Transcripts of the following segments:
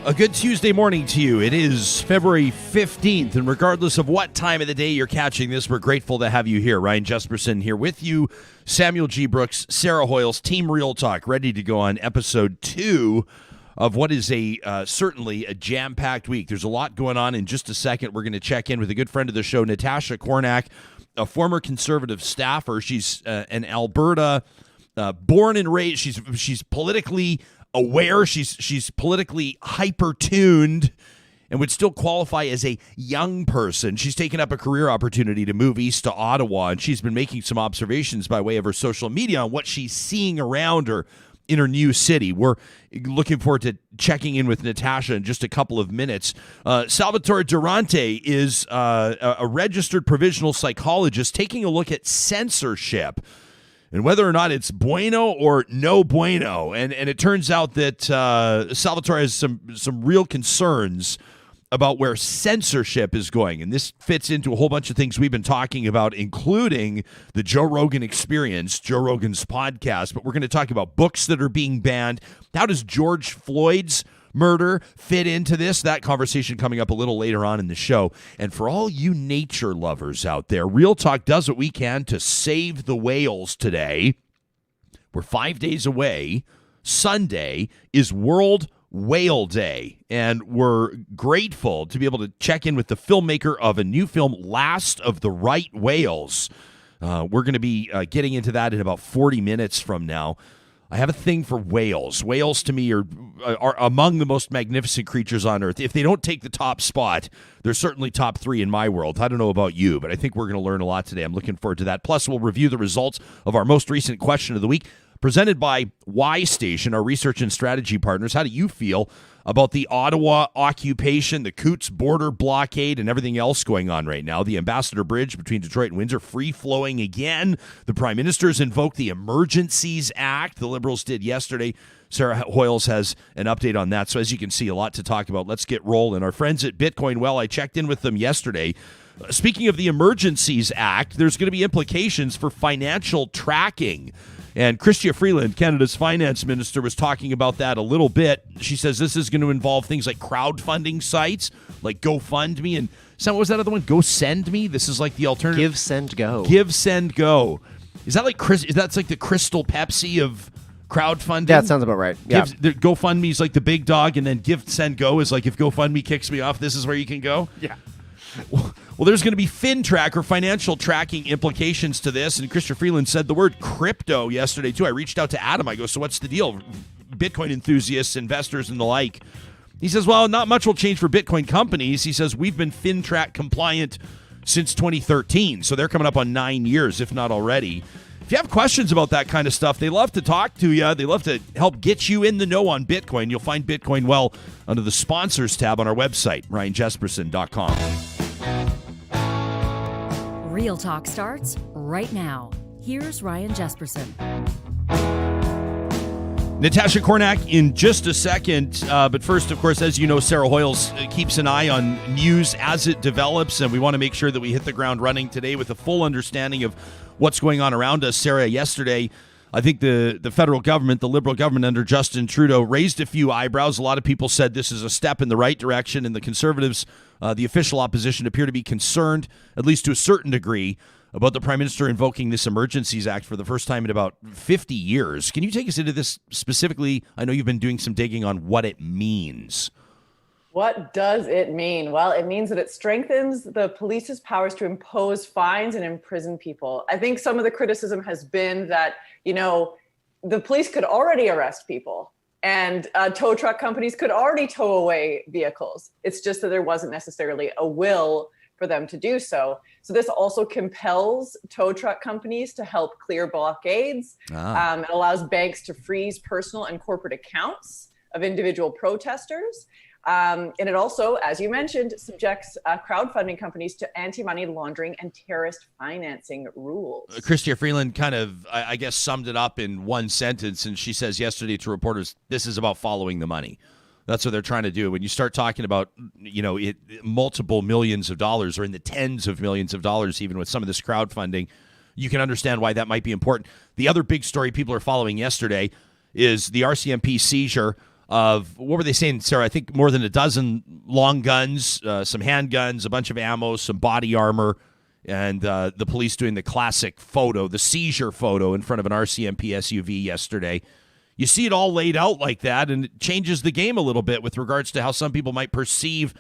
A good Tuesday morning to you. It is February 15th, and regardless of what time of the day you're catching this, we're grateful to have you here. Ryan Jesperson here with you, Samuel G. Brooks, Sarah Hoyles, Team Real Talk, ready to go on episode 2 of what is certainly a jam-packed week. There's a lot going on. In just a second, we're going to check in with a good friend of the show, Natasha Kornak, a former Conservative staffer. She's an Alberta, born and raised. She's politically aware, she's politically hyper-tuned and would still qualify as a young person. She's taken up a career opportunity to move east to Ottawa, and she's been making some observations by way of her social media on what she's seeing around her in her new city. We're looking forward to checking in with Natasha in just a couple of minutes. Salvatore Durante is a registered provisional psychologist taking a look at censorship and whether or not it's bueno or no bueno. And it turns out that Salvatore has some real concerns about where censorship is going. And this fits into a whole bunch of things we've been talking about, including the Joe Rogan Experience, Joe Rogan's podcast. But we're going to talk about books that are being banned. How does George Floyd's murder fit into this? That conversation coming up a little later on in the show. And for all you nature lovers out there, Real Talk does what we can to save the whales today. We're 5 days away. Sunday is World Whale Day, and we're grateful to be able to check in with the filmmaker of a new film, Last of the Right Whales. We're going to be getting into that in about 40 minutes from now. I have a thing for whales. Whales, to me, are among the most magnificent creatures on Earth. If they don't take the top spot, they're certainly top 3 in my world. I don't know about you, but I think we're going to learn a lot today. I'm looking forward to that. Plus, we'll review the results of our most recent question of the week, presented by Y Station, our research and strategy partners. How do you feel about the Ottawa occupation, the Coots border blockade, and everything else going on right now? The Ambassador Bridge between Detroit and Windsor free-flowing again. The Prime Minister's invoked the Emergencies Act. The Liberals did yesterday. Sarah Hoyles has an update on that. So as you can see, a lot to talk about. Let's get rolling. Our friends at Bitcoin, well, I checked in with them yesterday. Speaking of the Emergencies Act, there's going to be implications for financial tracking. And Chrystia Freeland, Canada's finance minister, was talking about that a little bit. She says this is going to involve things like crowdfunding sites, like GoFundMe. And what was that other one? Go Send Me? This is like the alternative. Give, Send, Go. Give, Send, Go. Is that like that's like the Crystal Pepsi of crowdfunding? Yeah, that sounds about right. Yeah. GoFundMe is like the big dog, and then Give, Send, Go is like if GoFundMe kicks me off, this is where you can go? Yeah. Well, there's going to be FinTrack or financial tracking implications to this, and Chrystia Freeland said the word crypto yesterday, too. I reached out to Adam. I go, so what's the deal? Bitcoin enthusiasts, investors, and the like. He says, well, not much will change for Bitcoin companies. He says, we've been FinTrack compliant since 2013, so they're coming up on 9 years, if not already. If you have questions about that kind of stuff, they love to talk to you. They love to help get you in the know on Bitcoin. You'll find Bitcoin well under the sponsors tab on our website, ryanjesperson.com. Real Talk starts right now. Here's Ryan Jesperson. Natasha Kornak in just a second. But first, of course, as you know, Sarah Hoyles keeps an eye on news as it develops, and we want to make sure that we hit the ground running today with a full understanding of what's going on around us. Sarah, yesterday, I think the federal government, the Liberal government under Justin Trudeau, raised a few eyebrows. A lot of people said this is a step in the right direction, and the Conservatives, the official opposition, appear to be concerned, at least to a certain degree, about the Prime Minister invoking this Emergencies Act for the first time in about 50 years. Can you take us into this specifically? I know you've been doing some digging on what it means. What does it mean? Well, it means that it strengthens the police's powers to impose fines and imprison people. I think some of the criticism has been that, the police could already arrest people and tow truck companies could already tow away vehicles. It's just that there wasn't necessarily a will for them to do so. So this also compels tow truck companies to help clear blockades. It allows banks to freeze personal and corporate accounts of individual protesters. And it also, as you mentioned, subjects crowdfunding companies to anti-money laundering and terrorist financing rules. Chrystia Freeland kind of, I guess, summed it up in one sentence, and she says yesterday to reporters, this is about following the money. That's what they're trying to do. When you start talking about, multiple millions of dollars or in the tens of millions of dollars, even with some of this crowdfunding, you can understand why that might be important. The other big story people are following yesterday is the RCMP seizure of, what were they saying, Sarah? I think more than a dozen long guns, some handguns, a bunch of ammo, some body armor, and the police doing the classic photo, the seizure photo in front of an RCMP SUV yesterday. You see it all laid out like that, and it changes the game a little bit with regards to how some people might perceive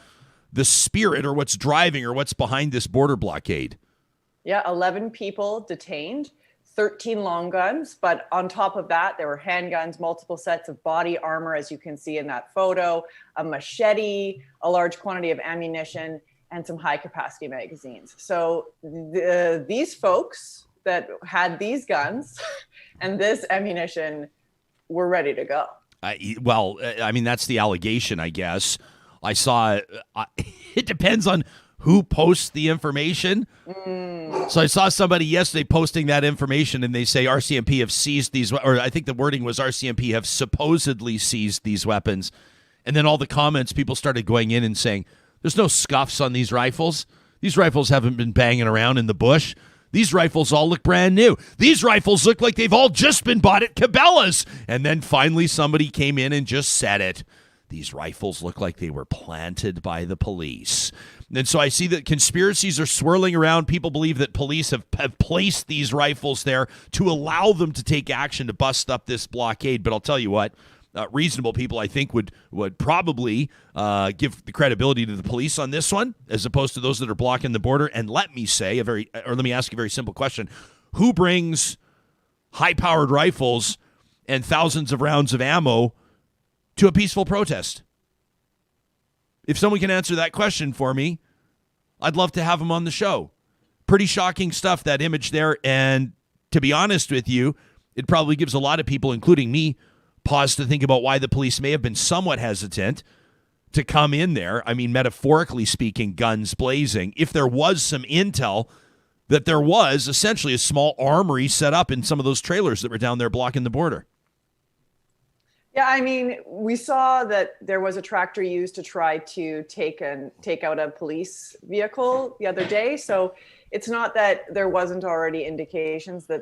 the spirit or what's driving or what's behind this border blockade. Yeah, 11 people detained, 13 long guns, but on top of that, there were handguns, multiple sets of body armor, as you can see in that photo, a machete, a large quantity of ammunition, and some high-capacity magazines. So these folks that had these guns and this ammunition were ready to go. Well, I mean, that's the allegation, I guess. I saw it depends on who posts the information. So I saw somebody yesterday posting that information, and they say RCMP have seized these, or I think the wording was RCMP have supposedly seized these weapons. And then all the comments, people started going in and saying, there's no scuffs on these rifles. These rifles haven't been banging around in the bush. These rifles all look brand new. These rifles look like they've all just been bought at Cabela's. And then finally somebody came in and just said it. These rifles look like they were planted by the police. And so I see that conspiracies are swirling around. People believe that police have placed these rifles there to allow them to take action to bust up this blockade. But I'll tell you what, reasonable people, I think, would probably give the credibility to the police on this one, as opposed to those that are blocking the border. And let me ask you a very simple question: who brings high-powered rifles and thousands of rounds of ammo to a peaceful protest? If someone can answer that question for me, I'd love to have them on the show. Pretty shocking stuff, that image there. And to be honest with you, it probably gives a lot of people, including me, pause to think about why the police may have been somewhat hesitant to come in there. I mean, metaphorically speaking, guns blazing. If there was some intel that there was essentially a small armory set up in some of those trailers that were down there blocking the border. Yeah, I mean, we saw that there was a tractor used to try to take out a police vehicle the other day. So it's not that there wasn't already indications that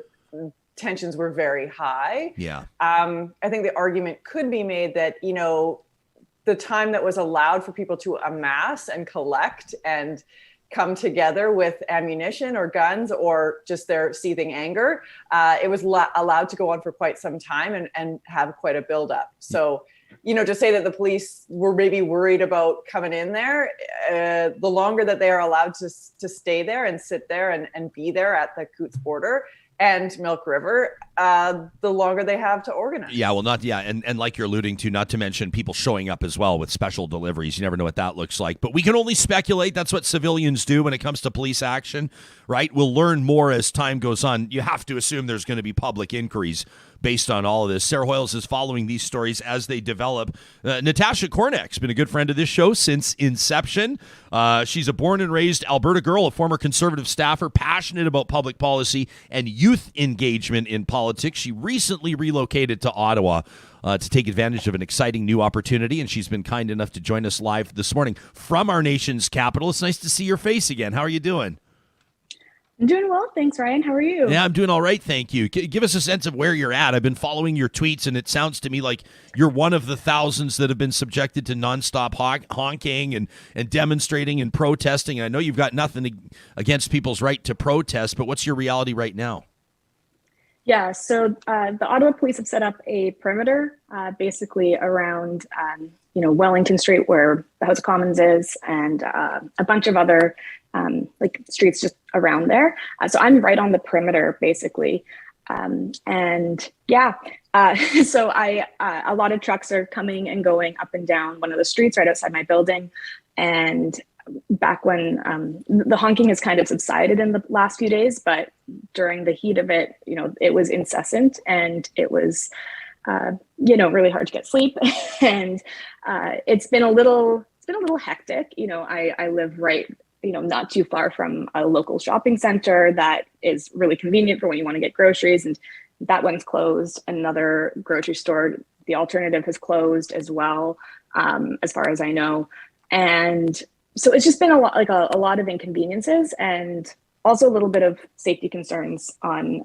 tensions were very high. Yeah. I think the argument could be made that, the time that was allowed for people to amass and collect and come together with ammunition or guns or just their seething anger, it was allowed to go on for quite some time and have quite a buildup. So, to say that the police were maybe worried about coming in there, the longer that they are allowed to stay there and sit there and be there at the Coutts border and Milk River, the longer they have to organize. Yeah, well, and like you're alluding to, not to mention people showing up as well with special deliveries. You never know what that looks like. But we can only speculate. That's what civilians do when it comes to police action, right? We'll learn more as time goes on. You have to assume there's going to be public inquiries based on all of this. Sarah Hoyles is following these stories as they develop. Natasha Kornak's been a good friend of this show since inception. She's a born and raised Alberta girl, a former Conservative staffer, passionate about public policy and youth engagement in politics. She recently relocated to Ottawa to take advantage of an exciting new opportunity, and she's been kind enough to join us live this morning from our nation's capital. It's nice to see your face again. How are you doing? I'm doing well. Thanks, Ryan. How are you? Yeah, I'm doing all right. Thank you. Give us a sense of where you're at. I've been following your tweets, and it sounds to me like you're one of the thousands that have been subjected to nonstop honking and demonstrating and protesting. And I know you've got nothing against people's right to protest, but what's your reality right now? Yeah, so the Ottawa police have set up a perimeter basically around, Wellington Street, where the House of Commons is, and a bunch of other streets just around there. So I'm right on the perimeter, basically. So a lot of trucks are coming and going up and down one of the streets right outside my building. And back when the honking has kind of subsided in the last few days, but during the heat of it, it was incessant, and it was, really hard to get sleep. And it's been a little hectic. I live right, not too far from a local shopping center that is really convenient for when you want to get groceries, and that one's closed. Another grocery store, the Alternative, has closed as well, as far as I know. And so it's just been a lot of inconveniences. And also a little bit of safety concerns on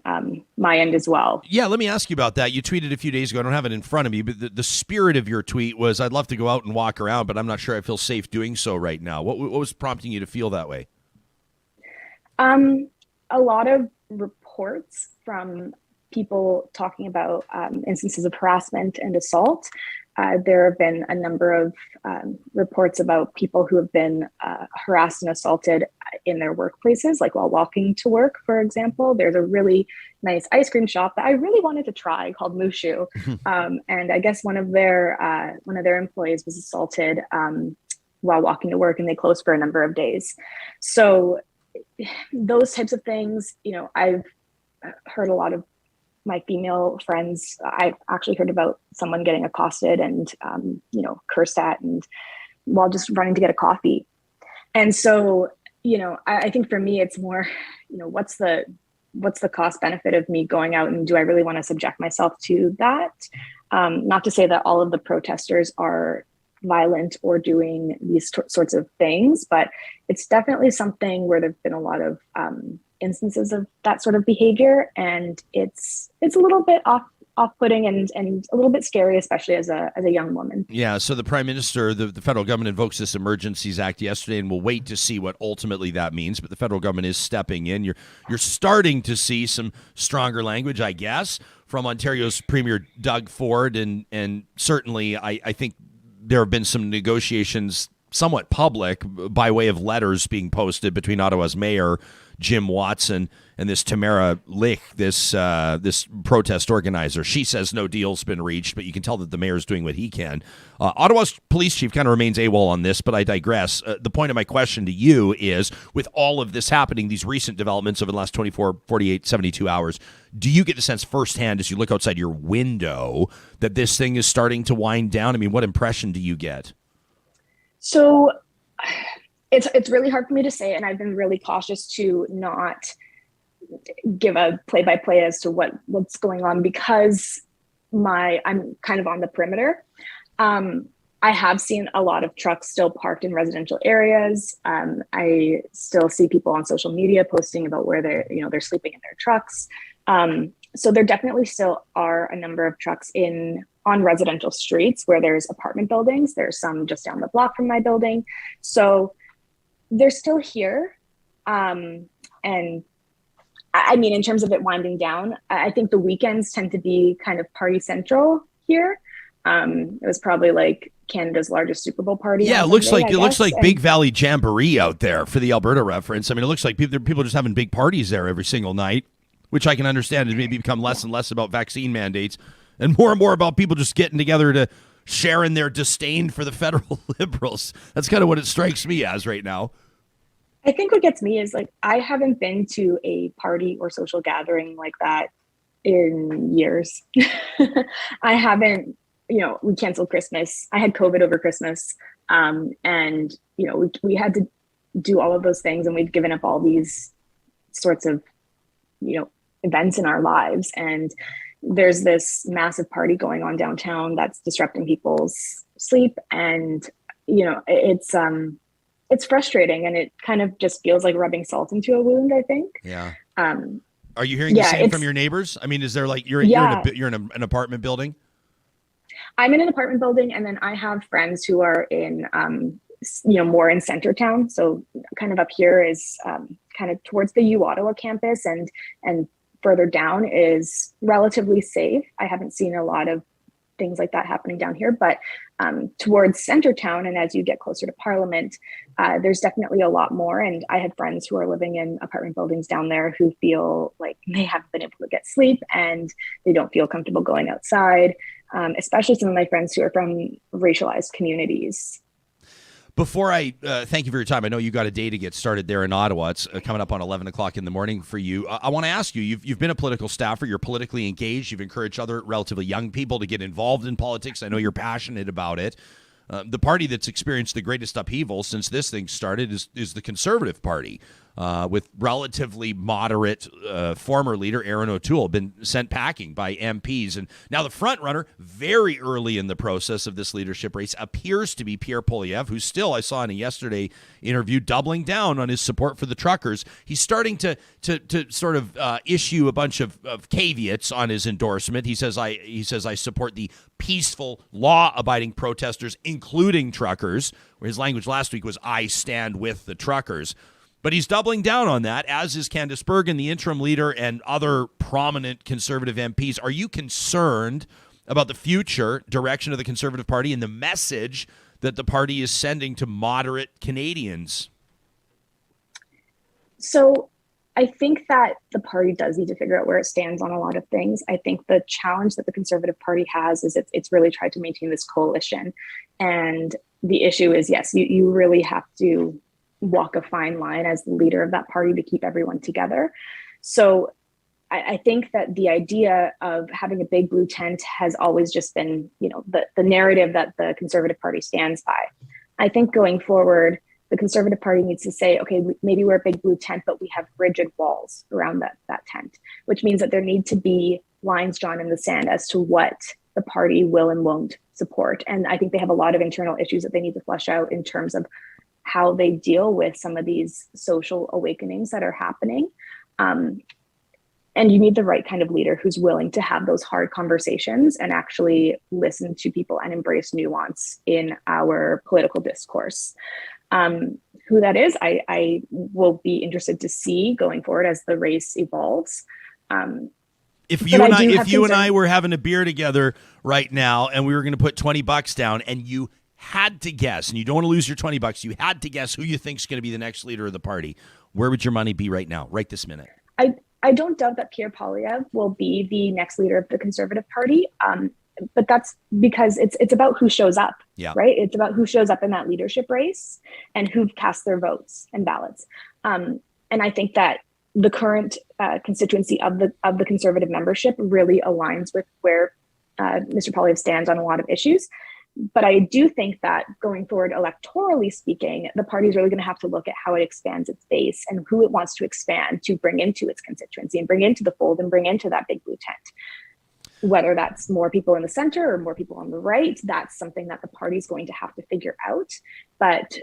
my end as well. Yeah, let me ask you about that. You tweeted a few days ago. I don't have it in front of me, but the spirit of your tweet was, I'd love to go out and walk around, but I'm not sure I feel safe doing so right now. What was prompting you to feel that way? A lot of reports from people talking about instances of harassment and assault. There have been a number of reports about people who have been harassed and assaulted in their workplaces, like while walking to work, for example. There's a really nice ice cream shop that I really wanted to try called Mushu. And I guess one of their employees was assaulted while walking to work, and they closed for a number of days. So those types of things, I've heard a lot of my female friends. I've actually heard about someone getting accosted and, cursed at, and while just running to get a coffee. And so, I think for me, it's more, what's the cost benefit of me going out, and do I really want to subject myself to that? Not to say that all of the protesters are violent or doing these sorts of things, but it's definitely something where there've been a lot of instances of that sort of behavior, and it's a little bit off-putting and a little bit scary, especially as a young woman. Yeah, so the Prime Minister, the federal government invokes this Emergencies Act yesterday, and we'll wait to see what ultimately that means, but the federal government is stepping in. You're starting to see some stronger language, I guess, from Ontario's Premier Doug Ford, and certainly I think there have been some negotiations, somewhat public, by way of letters being posted between Ottawa's mayor, Jim Watson, and this Tamara Lich, this protest organizer. She says no deal's been reached, but you can tell that the mayor's doing what he can. Ottawa's police chief kind of remains AWOL on this, but I digress. The point of my question to you is, with all of this happening, these recent developments over the last 24, 48, 72 hours, do you get the sense firsthand as you look outside your window that this thing is starting to wind down? I mean, what impression do you get? So it's really hard for me to say, and I've been really cautious to not give a play-by-play as to what's going on, because I'm kind of on the perimeter. I have seen a lot of trucks still parked in residential areas. I still see people on social media posting about where they're sleeping in their trucks. So there definitely still are a number of trucks on residential streets where there's apartment buildings. There's some just down the block from my building. So they're still here. And I mean, in terms of it winding down, I think the weekends tend to be kind of party central here. It was probably like Canada's largest Super Bowl party. Yeah, it looks like Big Valley Jamboree out there, for the Alberta reference. I mean, it looks like people just having big parties there every single night, which I can understand has maybe become less and less about vaccine mandates and more about people just getting together to share in their disdain for the federal Liberals. That's kind of what it strikes me as right now. I think what gets me is, like, I haven't been to a party or social gathering like that in years. I haven't, we canceled Christmas. I had COVID over Christmas. And, we had to do all of those things, and we've given up all these sorts of, events in our lives. And there's this massive party going on downtown that's disrupting people's sleep. And, it's frustrating, and it kind of just feels like rubbing salt into a wound, I think. Yeah. Are you hearing the same from your neighbors? I mean, is there like, you're in an apartment building? I'm in an apartment building, and then I have friends who are in, more in Centertown. So kind of up here is kind of towards the U Ottawa campus, and further down is relatively safe. I haven't seen a lot of things like that happening down here, but towards Centertown, and as you get closer to Parliament, there's definitely a lot more. And I had friends who are living in apartment buildings down there who feel like they haven't been able to get sleep, and they don't feel comfortable going outside, especially some of my friends who are from racialized communities. Before I thank you for your time, I know you got a day to get started there in Ottawa. It's coming up on 11 o'clock in the morning for you. I want to ask you, you've been a political staffer. You're politically engaged. You've encouraged other relatively young people to get involved in politics. I know you're passionate about it. The party that's experienced the greatest upheaval since this thing started is the Conservative Party. with relatively moderate former leader Aaron O'Toole, been sent packing by MPs. And now the front runner, very early in the process of this leadership race, appears to be Pierre Poilievre, who still, I saw in a yesterday interview, doubling down on his support for the truckers. He's starting to sort of issue a bunch of caveats on his endorsement. He says I support the peaceful, law-abiding protesters, including truckers, where his language last week was, I stand with the truckers. But he's doubling down on that, as is Candice Bergen, the interim leader, and other prominent Conservative MPs. Are you concerned about the future direction of the Conservative Party and the message that the party is sending to moderate Canadians? So I think that the party does need to figure out where it stands on a lot of things. I think the challenge that the Conservative Party has is it's really tried to maintain this coalition. And the issue is, yes, you really have to walk a fine line as the leader of that party to keep everyone together. So I think that the idea of having a big blue tent has always just been, the narrative that the Conservative Party stands by. I think going forward, the Conservative Party needs to say, okay, maybe we're a big blue tent, but we have rigid walls around that tent, which means that there need to be lines drawn in the sand as to what the party will and won't support. And I think they have a lot of internal issues that they need to flesh out in terms of how they deal with some of these social awakenings that are happening. And you need the right kind of leader who's willing to have those hard conversations and actually listen to people and embrace nuance in our political discourse. Who that is, I will be interested to see going forward as the race evolves. If you and I were having a beer together right now and we were going to put $20 down and you had to guess, and you don't want to lose your $20, you had to guess who you think is going to be the next leader of the party, where would your money be right now, right this minute? I don't doubt that Pierre Poilievre will be the next leader of the Conservative Party, but that's because it's about who shows up, right? It's about who shows up in that leadership race and who casts their votes and ballots. And I think that the current constituency of the Conservative membership really aligns with where Mr. Poilievre stands on a lot of issues. But I do think that going forward, electorally speaking, the party is really going to have to look at how it expands its base and who it wants to expand to bring into its constituency and bring into the fold and bring into that big blue tent. Whether that's more people in the center or more people on the right, that's something that the party is going to have to figure out. But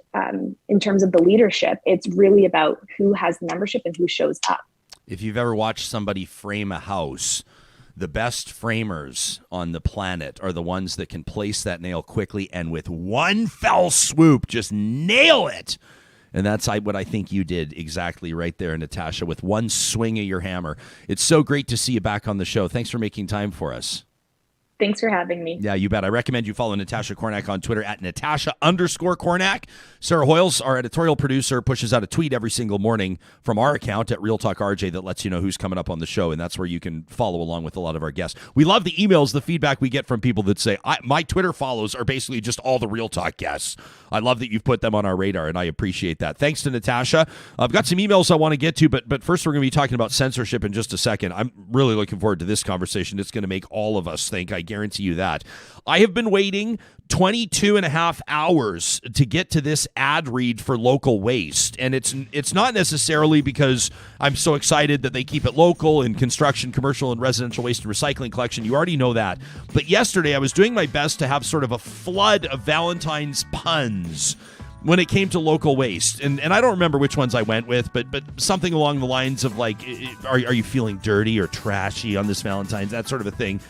in terms of the leadership, it's really about who has the membership and who shows up. If you've ever watched somebody frame a house, the best framers on the planet are the ones that can place that nail quickly and with one fell swoop just nail it. And that's what I think you did exactly right there, Natasha, with one swing of your hammer. It's so great to see you back on the show. Thanks for making time for us. Thanks for having me. Yeah, you bet. I recommend you follow Natasha Kornak on Twitter at Natasha_Kornak. Sarah Hoyles, our editorial producer, pushes out a tweet every single morning from our account at Real Talk RJ that lets you know who's coming up on the show, and that's where you can follow along with a lot of our guests. We love the emails, the feedback we get from people that say, my Twitter follows are basically just all the Real Talk guests. I love that you've put them on our radar, and I appreciate that. Thanks to Natasha. I've got some emails I want to get to, but first we're going to be talking about censorship in just a second. I'm really looking forward to this conversation. It's going to make all of us think. I guarantee you that. I have been waiting 22 and a half hours to get to this ad read for local waste. And it's not necessarily because I'm so excited that they keep it local in construction, commercial, and residential waste and recycling collection. You already know that. But yesterday I was doing my best to have sort of a flood of Valentine's puns when it came to local waste. And I don't remember which ones I went with, but something along the lines of like, are you feeling dirty or trashy on this Valentine's, that sort of a thing.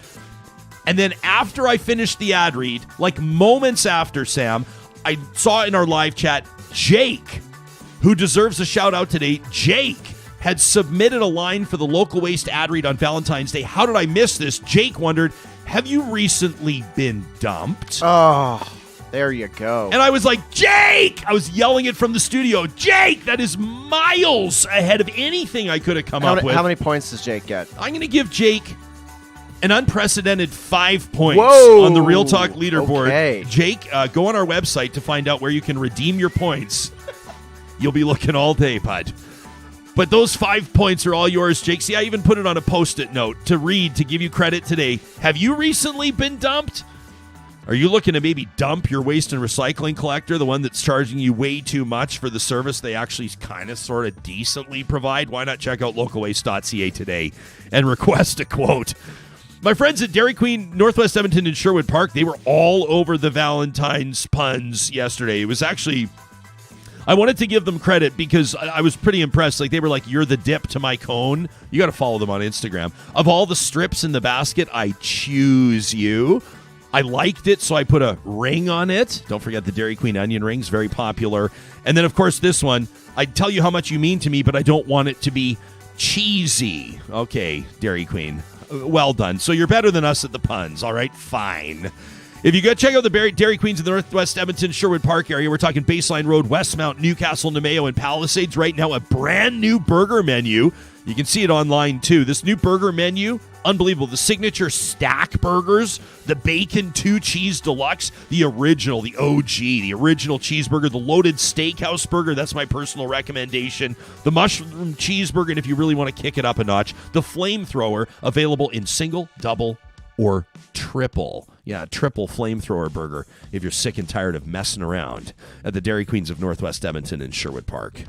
And then after I finished the ad read, like moments after, Sam, I saw in our live chat, Jake, who deserves a shout out today, Jake had submitted a line for the local waste ad read on Valentine's Day. How did I miss this? Jake wondered, have you recently been dumped? Oh, there you go. And I was like, Jake! I was yelling it from the studio. Jake, that is miles ahead of anything I could have come up with. How many points does Jake get? I'm going to give Jake an unprecedented 5 points Whoa, on the Real Talk leaderboard. Okay. Jake, go on our website to find out where you can redeem your points. You'll be looking all day, bud. But those 5 points are all yours, Jake. See, I even put it on a Post-it note to read, to give you credit today. Have you recently been dumped? Are you looking to maybe dump your waste and recycling collector, the one that's charging you way too much for the service they actually kind of sort of decently provide? Why not check out localwaste.ca today and request a quote? My friends at Dairy Queen, Northwest Edmonton and Sherwood Park, they were all over the Valentine's puns yesterday. It was actually, I wanted to give them credit because I was pretty impressed. Like, they were like, "You're the dip to my cone." You got to follow them on Instagram. Of all the strips in the basket, I choose you. I liked it, so I put a ring on it. Don't forget the Dairy Queen onion rings, very popular. And then, of course, this one, I tell you how much you mean to me, but I don't want it to be cheesy. Okay, Dairy Queen, well done. So you're better than us at the puns, all right? Fine. If you go check out the Dairy Queens in the Northwest Edmonton, Sherwood Park area, we're talking Baseline Road, Westmount, Newcastle, Nemeo, and Palisades. Right now, a brand new burger menu. You can see it online, too. This new burger menu, unbelievable. The signature stack burgers, the bacon 2 cheese deluxe, the original, the OG, the original cheeseburger, the loaded steakhouse burger. That's my personal recommendation. The mushroom cheeseburger, and if you really want to kick it up a notch, the flamethrower, available in single, double, or triple. Yeah, triple flamethrower burger if you're sick and tired of messing around at the Dairy Queens of Northwest Edmonton and Sherwood Park.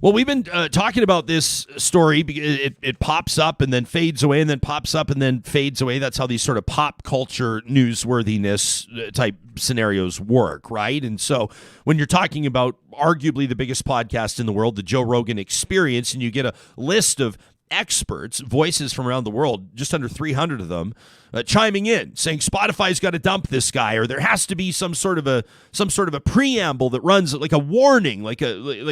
Well, we've been talking about this story because it pops up and then fades away and then pops up and then fades away. That's how these sort of pop culture newsworthiness type scenarios work, right? And so when you're talking about arguably the biggest podcast in the world, the Joe Rogan Experience, and you get a list of experts, voices from around the world, just under 300 of them, chiming in, saying Spotify's got to dump this guy, or there has to be some sort of a preamble that runs like a warning, like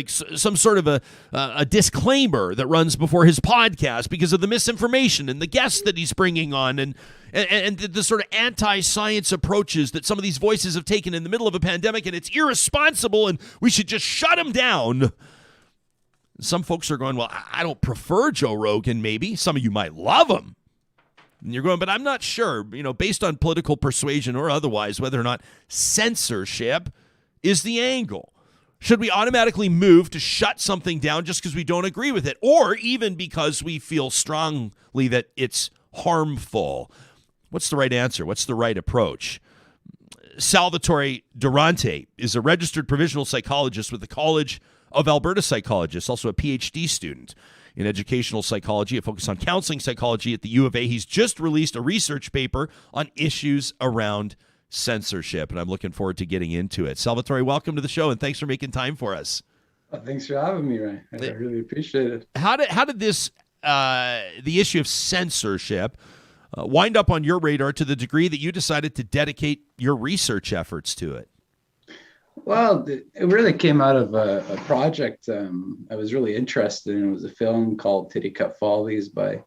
some sort of a disclaimer that runs before his podcast because of the misinformation and the guests that he's bringing on, and the sort of anti-science approaches that some of these voices have taken in the middle of a pandemic, and it's irresponsible, and we should just shut him down. Some folks are going, well, I don't prefer Joe Rogan, maybe. Some of you might love him. And you're going, but I'm not sure, based on political persuasion or otherwise, whether or not censorship is the angle. Should we automatically move to shut something down just because we don't agree with it, or even because we feel strongly that it's harmful? What's the right answer? What's the right approach? Salvatore Durante is a registered provisional psychologist with the College of Alberta Psychologists, also a PhD student in educational psychology, a focus on counseling psychology at the U of A. He's just released a research paper on issues around censorship, and I'm looking forward to getting into it. Salvatore, welcome to the show, and thanks for making time for us. Thanks for having me, Ryan. I really appreciate it. How did this, the issue of censorship, wind up on your radar to the degree that you decided to dedicate your research efforts to it? Well, it really came out of a project I was really interested in. It was a film called Titicut Follies by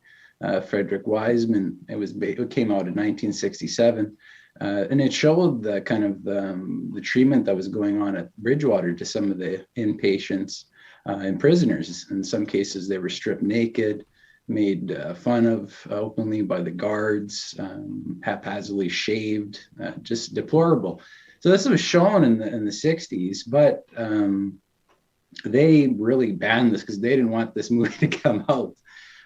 Frederick Wiseman. It came out in 1967, and it showed the kind of the treatment that was going on at Bridgewater to some of the inpatients and prisoners. In some cases, they were stripped naked, made fun of openly by the guards, haphazardly shaved, just deplorable. So this was shown in the 60s, but they really banned this because they didn't want this movie to come out.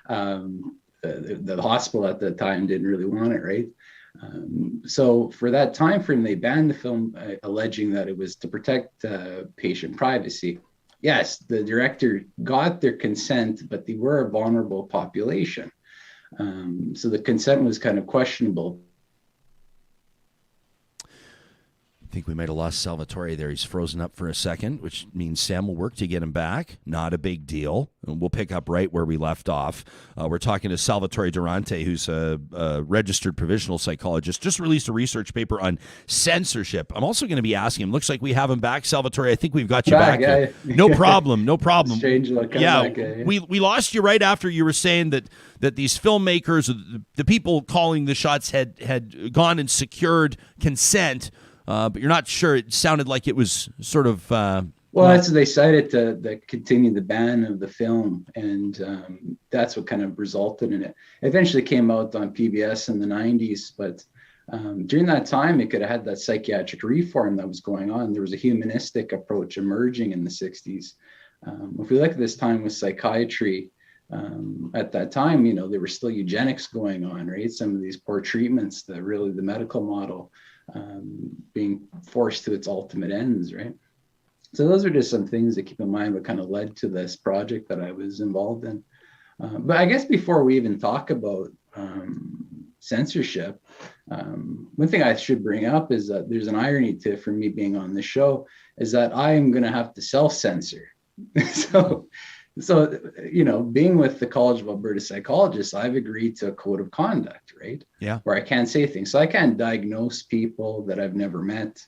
The hospital at the time didn't really want it, right? So for that time frame, they banned the film, alleging that it was to protect patient privacy. Yes, the director got their consent, but they were a vulnerable population. So the consent was kind of questionable. I think we might have lost Salvatore there. He's frozen up for a second, which means Sam will work to get him back. Not a big deal. And we'll pick up right where we left off. We're talking to Salvatore Durante, who's a registered provisional psychologist, just released a research paper on censorship. I'm also going to be asking him, looks like we have him back. Salvatore, I think we've got you back. Yeah. No problem. No problem. Strange luck. We lost you right after you were saying that these filmmakers, the people calling the shots had gone and secured consent. But you're not sure. It sounded like it was sort of... That's they cited to continue the ban of the film, and that's what kind of resulted in it. It eventually came out on PBS in the 90s, but during that time, it could have had that psychiatric reform that was going on. There was a humanistic approach emerging in the 60s. If we look at this time with psychiatry, at that time, there were still eugenics going on, right? Some of these poor treatments, the medical model being forced to its ultimate ends, right? So those are just some things to keep in mind what kind of led to this project that I was involved in. But I guess before we even talk about censorship, one thing I should bring up is that there's an irony to for me being on the show is that I am going to have to self-censor. So, being with the College of Alberta Psychologists, I've agreed to a code of conduct, right? Yeah. Where I can't say things. So I can't diagnose people that I've never met.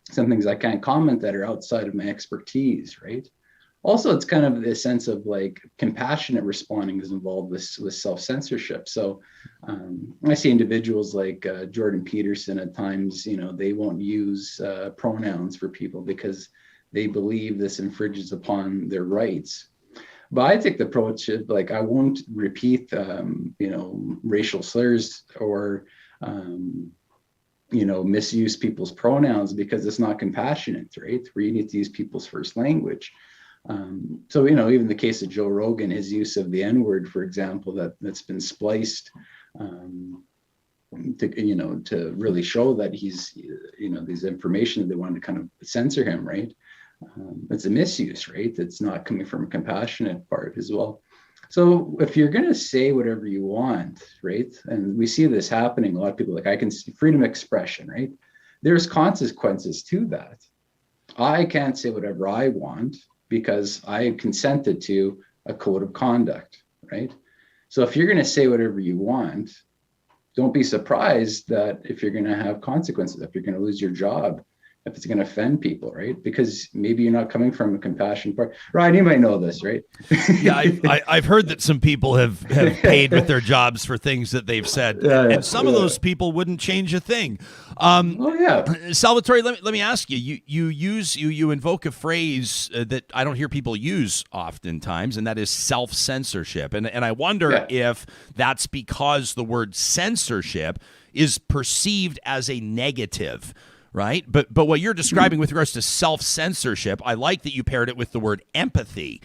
Some things I can't comment that are outside of my expertise, right? Also, it's kind of the sense of like compassionate responding is involved with self-censorship. So I see individuals like Jordan Peterson at times, they won't use pronouns for people because they believe this infringes upon their rights. But I take the approach of like, I won't repeat, racial slurs or, misuse people's pronouns because it's not compassionate, right? Where you need to use people's first language. So, even the case of Joe Rogan, his use of the N-word, for example, that's been spliced to really show that he's, these information that they wanted to kind of censor him, right? It's a misuse, right? It's not coming from a compassionate part as well. So if you're going to say whatever you want, right? And we see this happening, a lot of people like, I can see freedom of expression, right? There's consequences to that. I can't say whatever I want because I consented to a code of conduct, right? So if you're going to say whatever you want, don't be surprised that if you're going to have consequences, if you're going to lose your job, if it's going to offend people, right? Because maybe you're not coming from a compassion part. Ryan, you might know this, right? Yeah, I've heard that some people have paid with their jobs for things that they've said, and some of those people wouldn't change a thing. Salvatore, let me ask you. You invoke a phrase that I don't hear people use oftentimes, and that is self-censorship. And I wonder if that's because the word censorship is perceived as a negative. Right. But what you're describing with regards to self-censorship, I like that you paired it with the word empathy.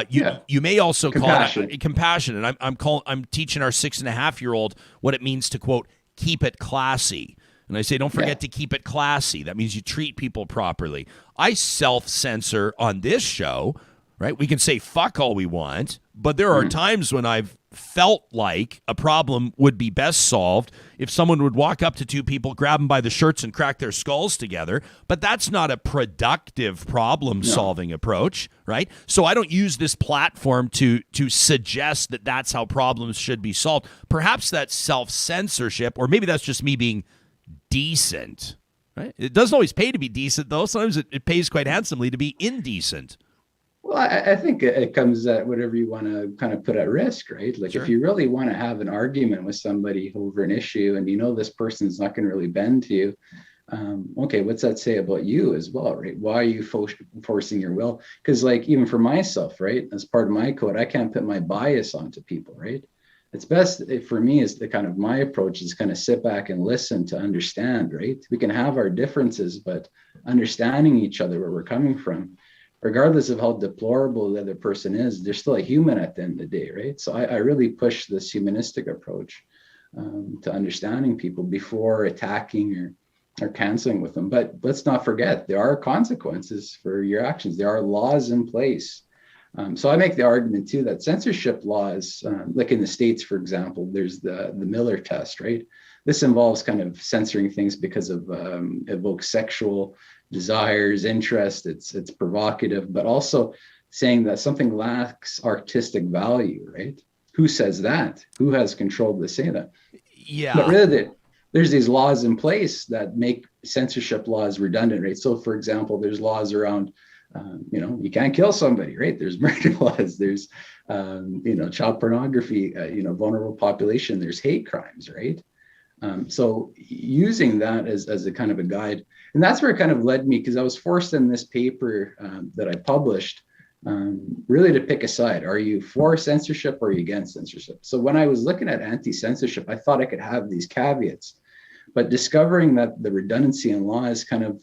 You may also call it compassion. And I'm teaching our 6.5-year-old what it means to, quote, keep it classy. And I say, don't forget to keep it classy. That means you treat people properly. I self-censor on this show. Right. We can say fuck all we want, but there are times when I've felt like a problem would be best solved if someone would walk up to two people, grab them by the shirts and crack their skulls together. But that's not a productive problem-solving approach, right? So I don't use this platform to suggest that that's how problems should be solved. Perhaps that's self-censorship, or maybe that's just me being decent, right? It doesn't always pay to be decent, though. Sometimes it pays quite handsomely to be indecent. Well, I think it comes at whatever you want to kind of put at risk, right? Like if you really want to have an argument with somebody over an issue and this person's not going to really bend to you, okay, what's that say about you as well, right? Why are you forcing your will? Because like even for myself, right, as part of my code, I can't put my bias onto people, right? It's best for me is the kind of my approach is kind of sit back and listen to understand, right? We can have our differences, but understanding each other where we're coming from, regardless of how deplorable the other person is, they're still a human at the end of the day, right? So I really push this humanistic approach to understanding people before attacking or canceling with them. But let's not forget, there are consequences for your actions. There are laws in place. So I make the argument too that censorship laws, like in the States, for example, there's the Miller test, right? This involves kind of censoring things because of evokes sexual desires, interest, it's provocative, but also saying that something lacks artistic value, right? Who says that? Who has control to say that? Yeah. But really, there's these laws in place that make censorship laws redundant, right? So for example, there's laws around, you can't kill somebody, right? There's murder laws, there's, child pornography, vulnerable population, there's hate crimes, right? So using that as a kind of a guide, and that's where it kind of led me, because I was forced in this paper that I published really to pick a side. Are you for censorship or are you against censorship? So when I was looking at anti-censorship, I thought I could have these caveats, but discovering that the redundancy in laws kind of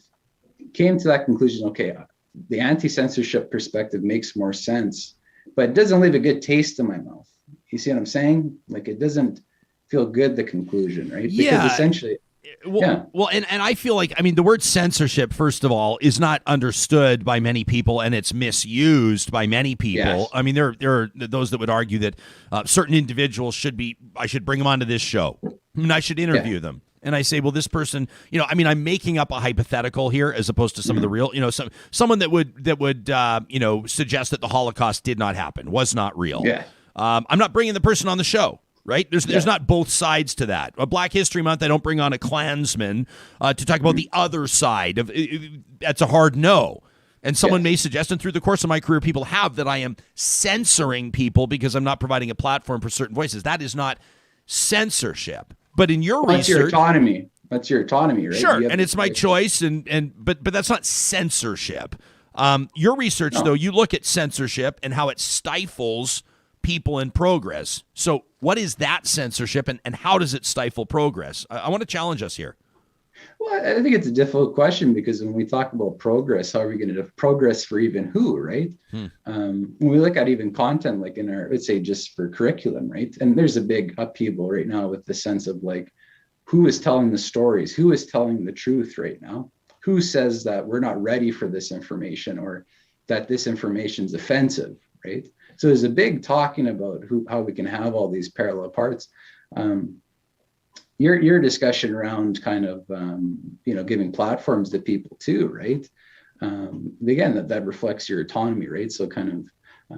came to that conclusion, okay, the anti-censorship perspective makes more sense but it doesn't leave a good taste in my mouth. You see what I'm saying? Like, it doesn't feel good, the conclusion, right? Because essentially, well, and I feel like, I mean, the word censorship, first of all, is not understood by many people, and it's misused by many people. Yes. I mean, there are those that would argue that certain individuals I should bring them onto this show, and I should interview them. And I say, well, this person, I'm making up a hypothetical here as opposed to some of the real, someone that would suggest that the Holocaust did not happen, was not real. Yeah. I'm not bringing the person on the show. Right? There's not both sides to that. A Black History Month, I don't bring on a Klansman to talk about the other side of that's a hard no. And someone may suggest, and through the course of my career, people have, that I am censoring people because I'm not providing a platform for certain voices. That is not censorship. But in your research, that's your autonomy. That's your autonomy, right? Sure, and it's my choice, but that's not censorship. Your research, though, you look at censorship and how it stifles people in progress. So what is that censorship, and how does it stifle progress? I want to challenge us here. Well, I think it's a difficult question, because when we talk about progress, how are we going to progress for even who, right? When we look at even content, like in our, let's say just for curriculum, right? And there's a big upheaval right now with the sense of like, who is telling the stories? Who is telling the truth right now? Who says that we're not ready for this information, or that this information is offensive, right? So there's a big talking about how we can have all these parallel parts. Your discussion around kind of giving platforms to people too, right? Again, that reflects your autonomy, right? So kind of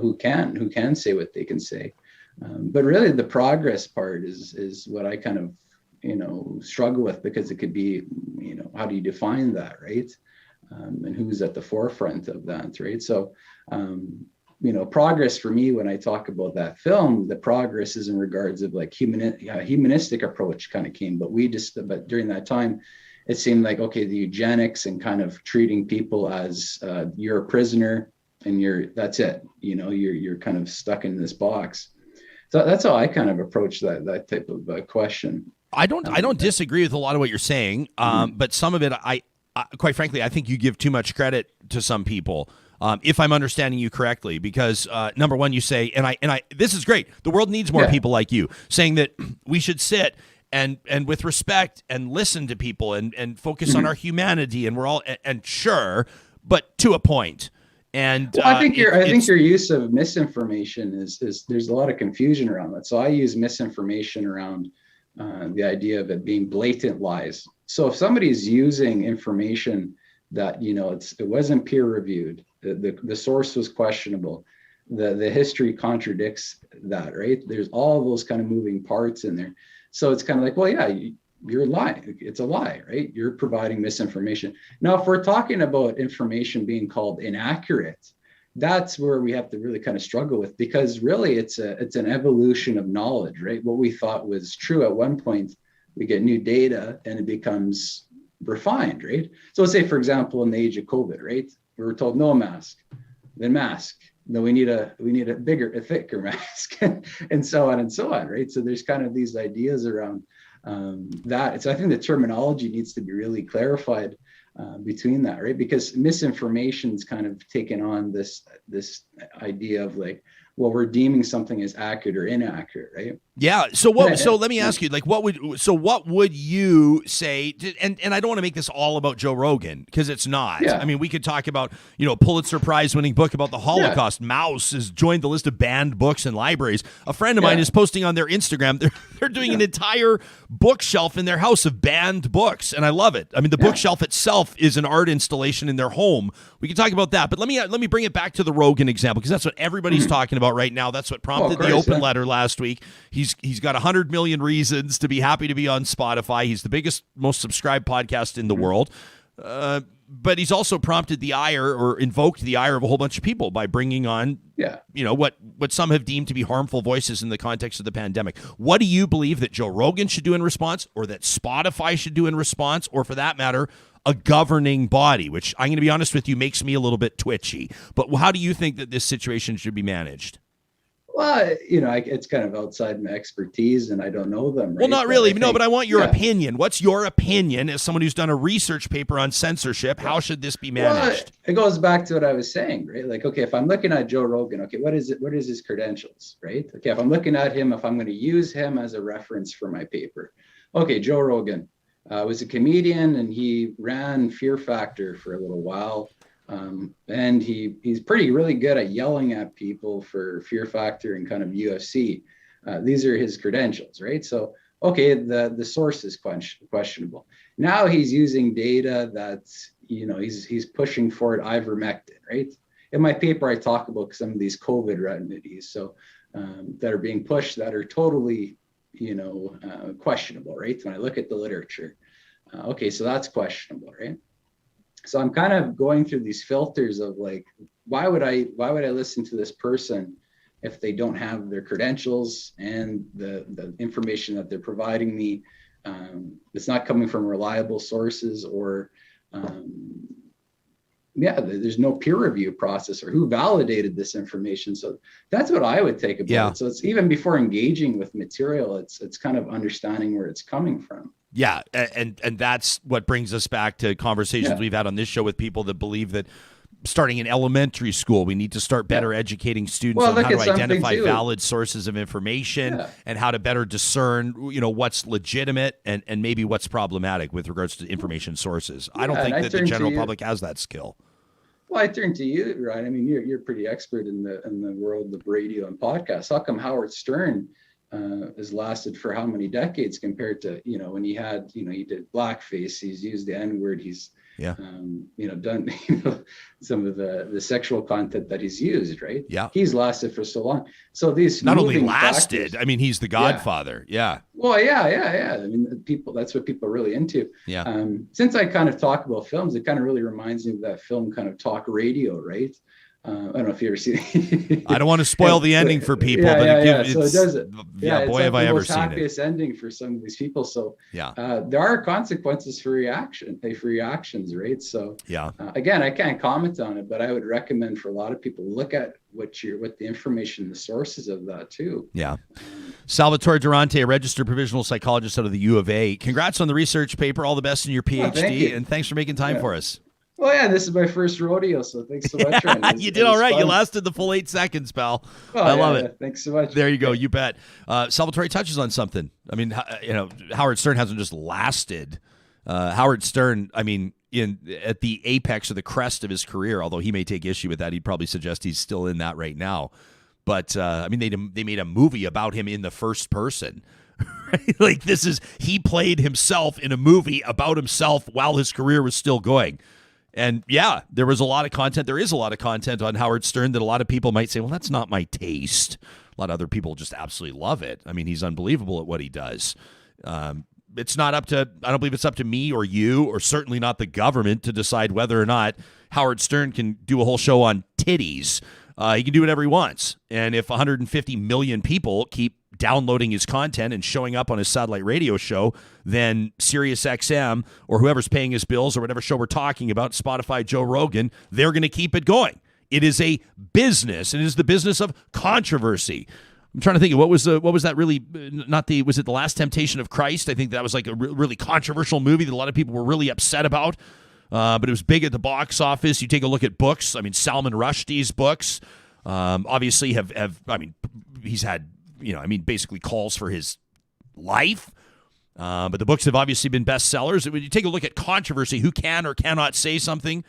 who can say what they can say, but really the progress part is what I kind of struggle with, because it could be how do you define that, right? And who's at the forefront of that, right? So, progress for me, when I talk about that film, the progress is in regards of like humanistic approach kind of came, but during that time, it seemed like, okay, the eugenics and kind of treating people as you're a prisoner and that's it, you're kind of stuck in this box. So that's how I kind of approach that type of question. I don't disagree with a lot of what you're saying, but some of it, I quite frankly, I think you give too much credit to some people. If I'm understanding you correctly, because number one, you say, and I, this is great. The world needs more people like you, saying that we should sit and with respect and listen to people and focus on our humanity, and we're all and sure, but to a point. And I think your use of misinformation is there's a lot of confusion around that. So I use misinformation around the idea of it being blatant lies. So if somebody's using information that it wasn't peer reviewed, the source was questionable, the history contradicts that, right? There's all those kind of moving parts in there. So it's kind of like, well, yeah, you're lying. It's a lie, right? You're providing misinformation. Now, if we're talking about information being called inaccurate, that's where we have to really kind of struggle with, because really it's an evolution of knowledge, right? What we thought was true at one point, we get new data and it becomes refined, right? So let's say, for example, in the age of COVID, right? We were told no mask, then mask. No, we need a thicker mask, and so on, right? So there's kind of these ideas around that. So I think the terminology needs to be really clarified between that, right? Because misinformation is kind of taken on this idea of like, well, we're deeming something as accurate or inaccurate, right? Yeah. So let me ask you, like, what would you say? And I don't want to make this all about Joe Rogan, because it's not. Yeah. I mean, we could talk about, Pulitzer Prize winning book about the Holocaust. Yeah. Mouse has joined the list of banned books in libraries. A friend of mine is posting on their Instagram. They're doing an entire bookshelf in their house of banned books, and I love it. I mean, the bookshelf itself is an art installation in their home. We can talk about that, but let me bring it back to the Rogan example, because that's what everybody's talking about right now. That's what prompted the open letter last week. He's got 100 million reasons to be happy to be on Spotify. He's the biggest, most subscribed podcast in the world. But he's also prompted the ire, or invoked the ire, of a whole bunch of people by bringing on, what some have deemed to be harmful voices in the context of the pandemic. What do you believe that Joe Rogan should do in response, or that Spotify should do in response, or for that matter, a governing body, which I'm going to be honest with you, makes me a little bit twitchy. But how do you think that this situation should be managed? Well, it's kind of outside my expertise, and I don't know them. Right? Well, not really. But I want your opinion. What's your opinion as someone who's done a research paper on censorship? How should this be managed? Well, it goes back to what I was saying, right? Like, okay, if I'm looking at Joe Rogan, okay, what is his credentials, right? Okay, if I'm looking at him, if I'm going to use him as a reference for my paper, okay, Joe Rogan was a comedian, and he ran Fear Factor for a little while. And he's really good at yelling at people for Fear Factor and kind of UFC. These are his credentials, right? So, okay, the source is questionable. Now he's using data that's, he's pushing forward ivermectin, right? In my paper, I talk about some of these COVID remedies, so that are being pushed that are totally, questionable, right? When I look at the literature, okay, so that's questionable, right? So I'm kind of going through these filters of like, why would I listen to this person if they don't have their credentials and the information that they're providing me? It's not coming from reliable sources, or there's no peer review process or who validated this information. So that's what I would take about it. So it's even before engaging with material, it's kind of understanding where it's coming from. Yeah, and that's what brings us back to conversations we've had on this show with people that believe that starting in elementary school, we need to start better educating students on how to identify valid sources of information and how to better discern, what's legitimate and maybe what's problematic with regards to information sources. I don't think that the general public has that skill. Well, I turn to you, Ryan. I mean, you're pretty expert in the world of radio and podcasts. How come Howard Stern has lasted for how many decades compared to, when he did blackface, he's used the N-word, he's done some of the sexual content that he's used, right? Yeah, he's lasted for so long. So these not only lasted, factors, I mean, he's the godfather. Yeah. Well, yeah. I mean, that's what people are really into. Yeah. Since I kind of talk about films, it kind of really reminds me of that film kind of talk radio, right? I don't know if you ever seen it. I don't want to spoil the ending for people, but it so it does it. Boy, have I ever seen it. It's the happiest ending for some of these people. So yeah, there are consequences for reactions, right? So yeah, again, I can't comment on it, but I would recommend for a lot of people look at what the information, the sources of that too. Yeah. Salvatore Durante, a registered provisional psychologist out of the U of A. Congrats on the research paper. All the best in your PhD, thank you. And thanks for making time for us. Well, yeah, this is my first rodeo, so thanks so much, Ryan. You did all right. Fun. You lasted the full 8 seconds, pal. I love it. Thanks so much. There you go. You bet. Salvatore touches on something. I mean, Howard Stern hasn't just lasted. Howard Stern, I mean, at the apex or the crest of his career, although he may take issue with that, he'd probably suggest he's still in that right now. But, I mean, they made a movie about him in the first person. Right? Like, he played himself in a movie about himself while his career was still going. And yeah, there is a lot of content on Howard Stern that a lot of people might say, well, that's not my taste. A lot of other people just absolutely love it. I mean, he's unbelievable at what he does. It's not up to, I don't believe it's up to me or you, or certainly not the government to decide whether or not Howard Stern can do a whole show on titties. He can do whatever he wants. And if 150 million people keep downloading his content and showing up on his satellite radio show, then SiriusXM or whoever's paying his bills or whatever show we're talking about, Spotify, Joe Rogan, they're going to keep it going. It is a business. It is the business of controversy. I'm trying to think of what was that really, was it The Last Temptation of Christ? I think that was like a really controversial movie that a lot of people were really upset about. But it was big at the box office. You take a look at books. I mean, Salman Rushdie's books obviously have he's had, basically calls for his life. But the books have obviously been bestsellers. When you take a look at controversy, who can or cannot say something?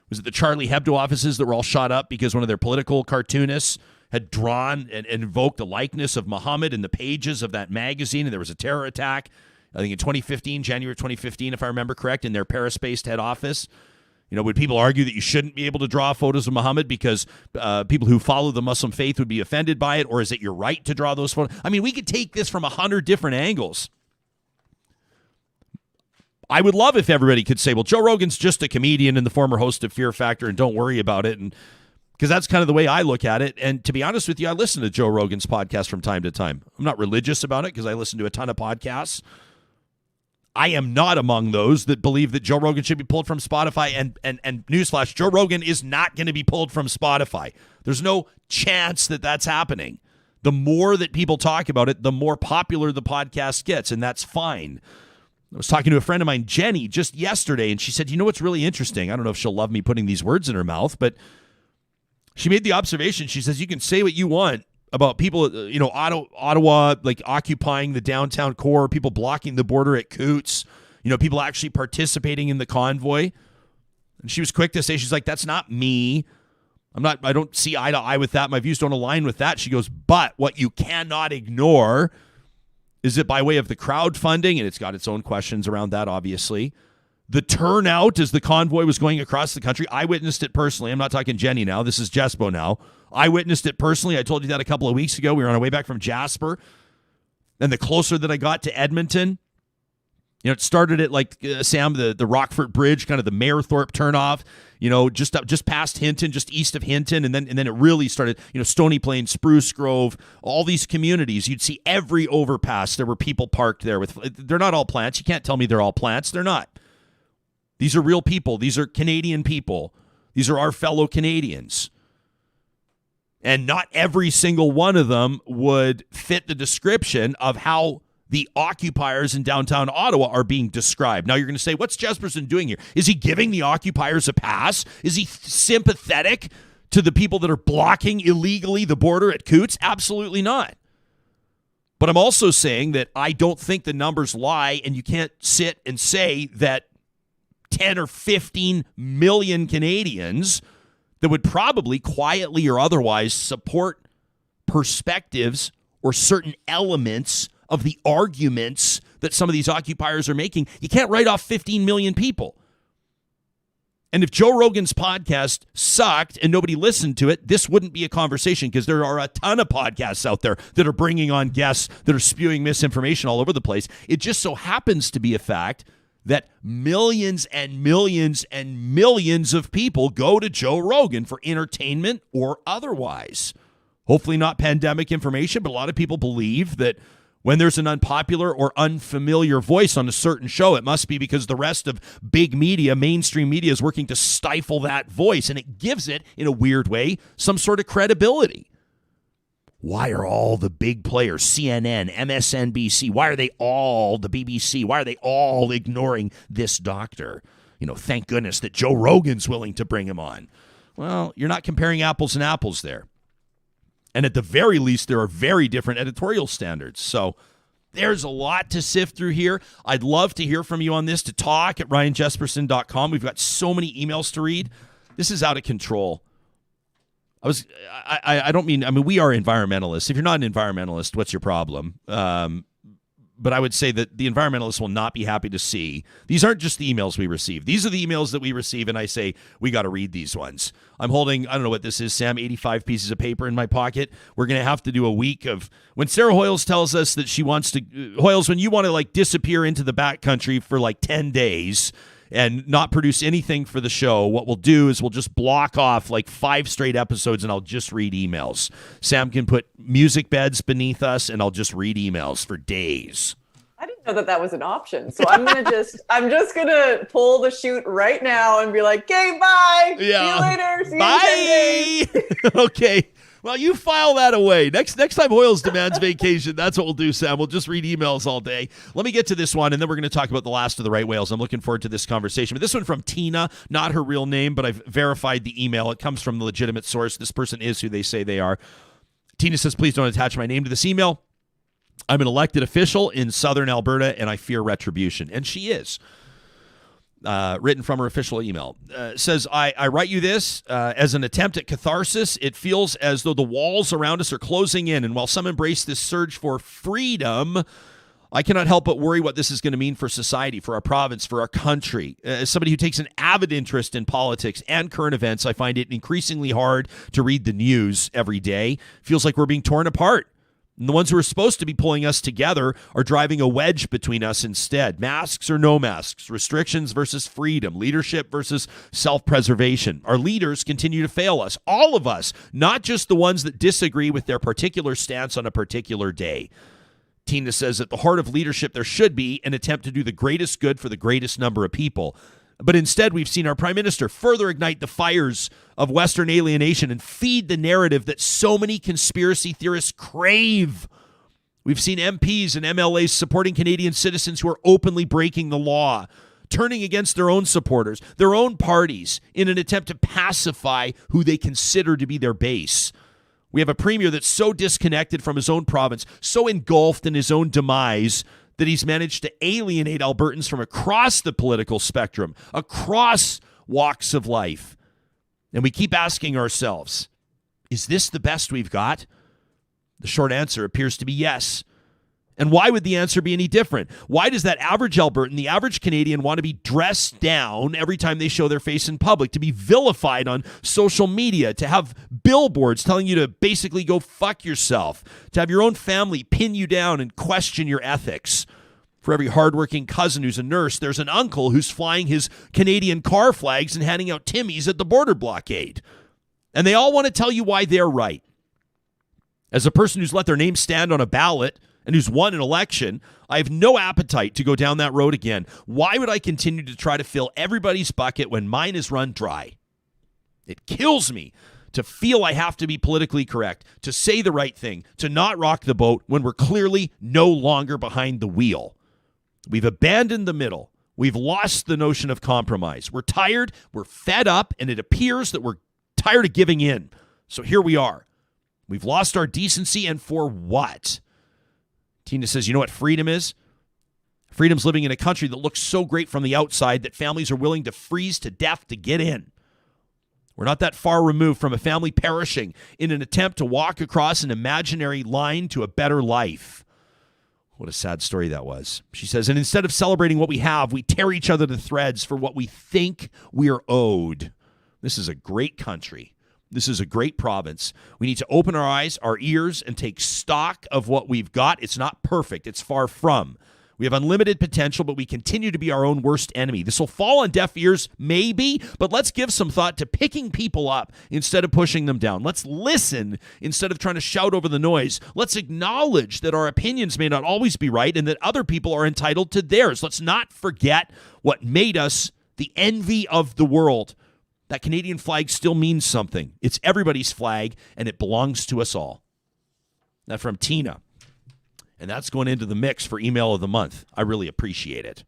Was it the Charlie Hebdo offices that were all shot up because one of their political cartoonists had drawn and invoked the likeness of Muhammad in the pages of that magazine, and there was a terror attack, I think in 2015, January 2015, if I remember correct, in their Paris-based head office. Would people argue that you shouldn't be able to draw photos of Muhammad because people who follow the Muslim faith would be offended by it, or is it your right to draw those photos? I mean, we could take this from 100 different angles. I would love if everybody could say, well, Joe Rogan's just a comedian and the former host of Fear Factor, and don't worry about it. And because that's kind of the way I look at it. And to be honest with you, I listen to Joe Rogan's podcast from time to time. I'm not religious about it because I listen to a ton of podcasts. I am not among those that believe that Joe Rogan should be pulled from Spotify. And newsflash, Joe Rogan is not going to be pulled from Spotify. There's no chance that that's happening. The more that people talk about it, the more popular the podcast gets, and that's fine. I was talking to a friend of mine, Jenny, just yesterday, and she said, you know what's really interesting? I don't know if she'll love me putting these words in her mouth, but she made the observation. She says, you can say what you want about people, Ottawa, like occupying the downtown core, people blocking the border at Coots, people actually participating in the convoy. And she was quick to say, she's like, that's not me. I don't see eye to eye with that. My views don't align with that. She goes, but what you cannot ignore is that by way of the crowdfunding, and it's got its own questions around that, obviously, the turnout as the convoy was going across the country, I witnessed it personally. I'm not talking Jenny now. This is Jespo now. I witnessed it personally. I told you that a couple of weeks ago. We were on our way back from Jasper. And the closer that I got to Edmonton, it started at Sam, the Rockford Bridge, kind of the Mayerthorpe turnoff, just past Hinton, just east of Hinton, and then it really started, Stony Plain, Spruce Grove, all these communities. You'd see every overpass. There were people parked there they're not all plants. You can't tell me they're all plants. They're not. These are real people. These are Canadian people. These are our fellow Canadians. And not every single one of them would fit the description of how the occupiers in downtown Ottawa are being described. Now you're going to say, what's Jesperson doing here? Is he giving the occupiers a pass? Is he sympathetic to the people that are blocking illegally the border at Coots? Absolutely not. But I'm also saying that I don't think the numbers lie, and you can't sit and say that 10 or 15 million Canadians that would probably quietly or otherwise support perspectives or certain elements of the arguments that some of these occupiers are making. You can't write off 15 million people. And if Joe Rogan's podcast sucked and nobody listened to it, this wouldn't be a conversation, because there are a ton of podcasts out there that are bringing on guests that are spewing misinformation all over the place. It just so happens to be a fact that millions and millions and millions of people go to Joe Rogan for entertainment or otherwise. Hopefully not pandemic information, but a lot of people believe that when there's an unpopular or unfamiliar voice on a certain show, it must be because the rest of big media, mainstream media, is working to stifle that voice, and it gives it, in a weird way, some sort of credibility. Why are all the big players, CNN, MSNBC, why are they all, the BBC, why are they all ignoring this doctor? Thank goodness that Joe Rogan's willing to bring him on. Well, you're not comparing apples and apples there. And at the very least, there are very different editorial standards. So there's a lot to sift through here. I'd love to hear from you on this, to talk at ryanjesperson.com. We've got so many emails to read. This is out of control. We are environmentalists. If you're not an environmentalist, what's your problem? But I would say that the environmentalists will not be happy to see. These aren't just the emails we receive. These are the emails that we receive, and I say, we got to read these ones. I'm holding, I don't know what this is, Sam, 85 pieces of paper in my pocket. We're going to have to do a week of, when Sarah Hoyles tells us that she wants to, Hoyles, when you want to disappear into the backcountry for 10 days and not produce anything for the show, what we'll do is we'll just block off 5 straight episodes, and I'll just read emails. Sam can put music beds beneath us, and I'll just read emails for days. I didn't know that was an option. So I'm just gonna pull the chute right now and be like, okay, bye. Yeah. See you later. See bye. you in 10 days. Okay. Well, you file that away. Next time Hoyles demands vacation, that's what we'll do, Sam. We'll just read emails all day. Let me get to this one, and then we're going to talk about the last of the right whales. I'm looking forward to this conversation. But this one from Tina, not her real name, but I've verified the email. It comes from the legitimate source. This person is who they say they are. Tina says, please don't attach my name to this email. I'm an elected official in southern Alberta, and I fear retribution. And she is. Written from her official email. Says, I write you this as an attempt at catharsis. It feels as though the walls around us are closing in, and while some embrace this surge for freedom, I cannot help but worry what this is going to mean for society, for our province, for our country. As somebody who takes an avid interest in politics and current events, I find it increasingly hard to read the news every day. Feels like we're being torn apart. And the ones who are supposed to be pulling us together are driving a wedge between us instead. Masks or no masks, restrictions versus freedom, leadership versus self-preservation. Our leaders continue to fail us, all of us, not just the ones that disagree with their particular stance on a particular day. Tina says, at the heart of leadership, there should be an attempt to do the greatest good for the greatest number of people. But instead, we've seen our prime minister further ignite the fires of Western alienation and feed the narrative that so many conspiracy theorists crave. We've seen MPs and MLAs supporting Canadian citizens who are openly breaking the law, turning against their own supporters, their own parties, in an attempt to pacify who they consider to be their base. We have a premier that's so disconnected from his own province, so engulfed in his own demise, that he's managed to alienate Albertans from across the political spectrum, across walks of life. And we keep asking ourselves, is this the best we've got? The short answer appears to be yes. And why would the answer be any different? Why does that average Albertan, the average Canadian, want to be dressed down every time they show their face in public, to be vilified on social media, to have billboards telling you to basically go fuck yourself, to have your own family pin you down and question your ethics? For every hardworking cousin who's a nurse, there's an uncle who's flying his Canadian car flags and handing out Timmies at the border blockade. And they all want to tell you why they're right. As a person who's let their name stand on a ballot and who's won an election, I have no appetite to go down that road again. Why would I continue to try to fill everybody's bucket when mine is run dry? It kills me to feel I have to be politically correct, to say the right thing, to not rock the boat when we're clearly no longer behind the wheel. We've abandoned the middle. We've lost the notion of compromise. We're tired, we're fed up, and it appears that we're tired of giving in. So here we are. We've lost our decency, and for what? Tina says, you know what freedom is? Freedom's living in a country that looks so great from the outside that families are willing to freeze to death to get in. We're not that far removed from a family perishing in an attempt to walk across an imaginary line to a better life. What a sad story that was. She says, and instead of celebrating what we have, we tear each other to threads for what we think we're owed. This is a great country. This is a great province. We need to open our eyes, our ears, and take stock of what we've got. It's not perfect. It's far from. We have unlimited potential, but we continue to be our own worst enemy. This will fall on deaf ears, maybe, but let's give some thought to picking people up instead of pushing them down. Let's listen instead of trying to shout over the noise. Let's acknowledge that our opinions may not always be right and that other people are entitled to theirs. Let's not forget what made us the envy of the world. That Canadian flag still means something. It's everybody's flag, and it belongs to us all. That from Tina. And that's going into the mix for Email of the Month. I really appreciate it.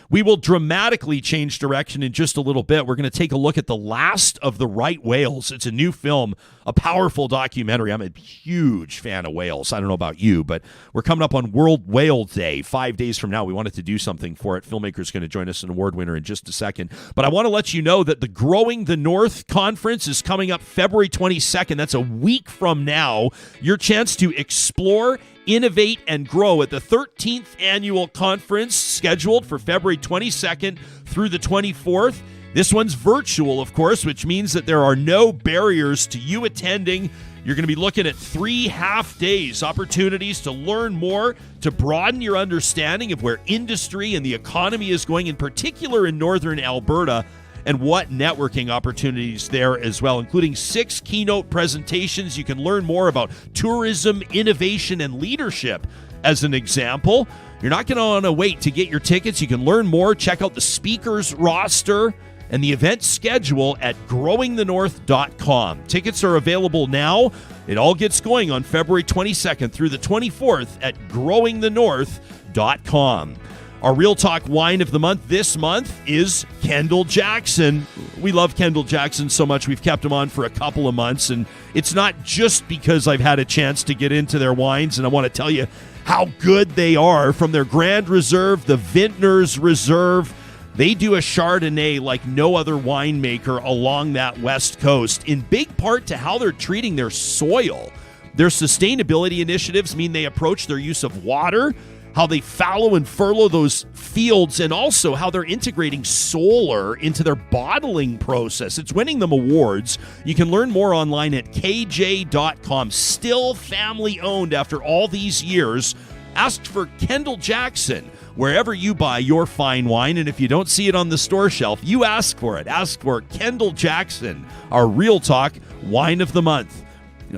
We will dramatically change direction in just a little bit. We're going to take a look at The Last of the Right Whales. It's a new film, a powerful documentary. I'm a huge fan of whales. I don't know about you, but we're coming up on World Whale Day 5 days from now. We wanted to do something for it. Filmmaker's going to join us, an award winner, in just a second. But I want to let you know that the Growing the North conference is coming up February 22nd. That's a week from now. Your chance to explore, innovate, and grow at the 13th annual conference scheduled for February 22nd through the 24th. This one's virtual, of course, which means that there are no barriers to you attending. You're going to be looking at 3 half days, opportunities to learn more, to broaden your understanding of where industry and the economy is going, in particular in northern Alberta, and what networking opportunities there as well, including 6 keynote presentations. You can learn more about tourism, innovation, and leadership, as an example. You're not going to want to wait to get your tickets. You can learn more. Check out the speakers roster and the event schedule at growingthenorth.com. Tickets are available now. It all gets going on February 22nd through the 24th at growingthenorth.com. Our Real Talk Wine of the Month this month is Kendall Jackson. We love Kendall Jackson so much we've kept him on for a couple of months, and it's not just because I've had a chance to get into their wines, and I want to tell you how good they are. From their Grand Reserve, the Vintners Reserve, they do a Chardonnay like no other winemaker along that West Coast, in big part to how they're treating their soil. Their sustainability initiatives mean they approach their use of water, how they fallow and furlough those fields, and also how they're integrating solar into their bottling process. It's winning them awards. You can learn more online at kj.com. Still family owned after all these years. Ask for Kendall Jackson wherever you buy your fine wine, and if you don't see it on the store shelf, you ask for it. Ask for Kendall Jackson, our Real Talk Wine of the Month.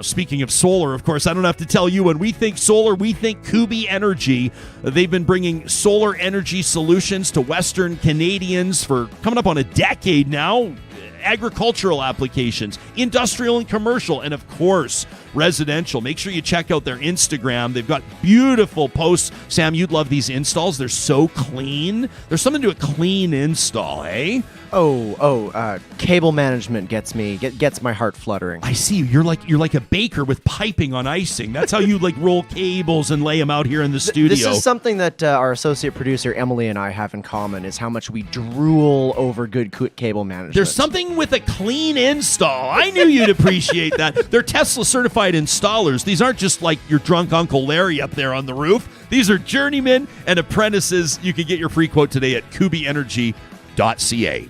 Speaking of solar, of course, I don't have to tell you, when we think solar, we think Kubi Energy. They've been bringing solar energy solutions to Western Canadians for coming up on a decade now. Agricultural applications, industrial and commercial, and of course, residential. Make sure you check out their Instagram. They've got beautiful posts. Sam, you'd love these installs. They're so clean. There's something to a clean install, eh? Cable management gets my heart fluttering. I see. You're like a baker with piping on icing. That's how you roll cables and lay them out here in the studio. This is something that our associate producer Emily and I have in common, is how much we drool over good cable management. There's something with a clean install. I knew you'd appreciate that. They're Tesla certified installers. These aren't just like your drunk Uncle Larry up there on the roof. These are journeymen and apprentices. You can get your free quote today at kubienergy.ca.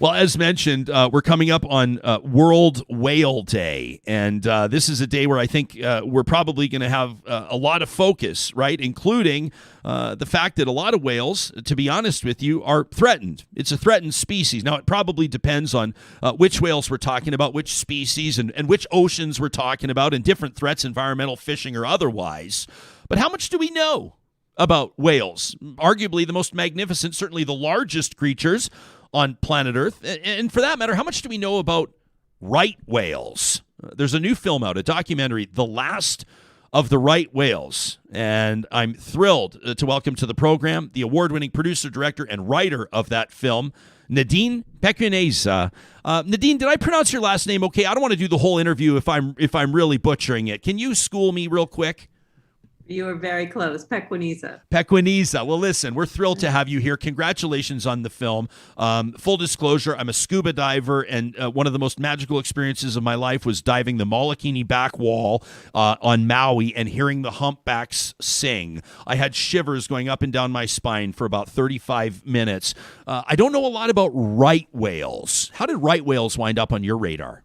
Well, as mentioned, we're coming up on World Whale Day, and this is a day where I think we're probably going to have a lot of focus, right, including the fact that a lot of whales, to be honest with you, are threatened. It's a threatened species. Now, it probably depends on which whales we're talking about, which species, and which oceans we're talking about, and different threats, environmental, fishing, or otherwise. But how much do we know about whales? Arguably the most magnificent, certainly the largest creatures on planet Earth. And for that matter, how much do we know about right whales? There's a new film out, a documentary, The Last of the Right Whales. And I'm thrilled to welcome to the program the award-winning producer, director, and writer of that film, Nadine Pequeneza. Nadine, did I pronounce your last name okay? I don't want to do the whole interview if I'm really butchering it. Can you school me real quick? You were very close. Pequeneza. Pequeneza. Well, listen, we're thrilled to have you here. Congratulations on the film. Full disclosure, I'm a scuba diver, and one of the most magical experiences of my life was diving the Molokini back wall on Maui and hearing the humpbacks sing. I had shivers going up and down my spine for about 35 minutes. I don't know a lot about right whales. How did right whales wind up on your radar?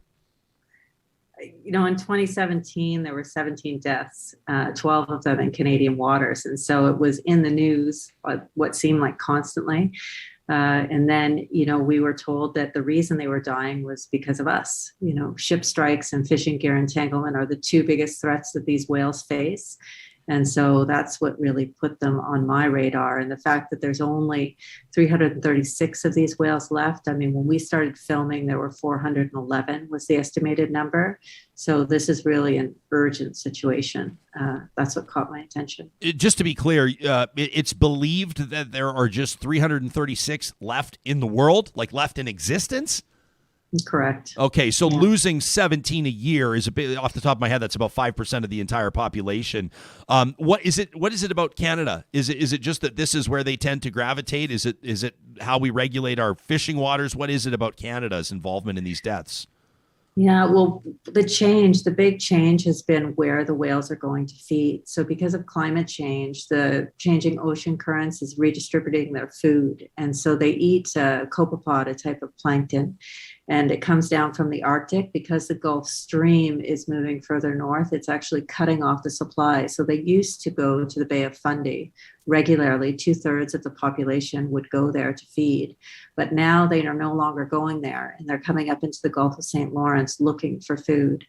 In 2017, there were 17 deaths, 12 of them in Canadian waters. And so it was in the news, what seemed like constantly. And then, we were told that the reason they were dying was because of us. Ship strikes and fishing gear entanglement are the two biggest threats that these whales face. And so that's what really put them on my radar. And the fact that there's only 336 of these whales left. I mean, when we started filming, there were 411 was the estimated number. So this is really an urgent situation. That's what caught my attention. Just to be clear, it's believed that there are just 336 left in the world, left in existence? Correct. Okay, so losing 17 a year is a bit, off the top of my head, that's about 5% of the entire population. What is it about Canada? Is it just that this is where they tend to gravitate? Is it how we regulate our fishing waters? What is it about Canada's involvement in these deaths? Yeah, well, the big change has been where the whales are going to feed. So because of climate change, the changing ocean currents is redistributing their food. And so they eat copepod, a type of plankton. And it comes down from the Arctic. Because the Gulf Stream is moving further north, it's actually cutting off the supply. So they used to go to the Bay of Fundy regularly. 2/3 of the population would go there to feed. But now they are no longer going there, and they're coming up into the Gulf of St. Lawrence looking for food.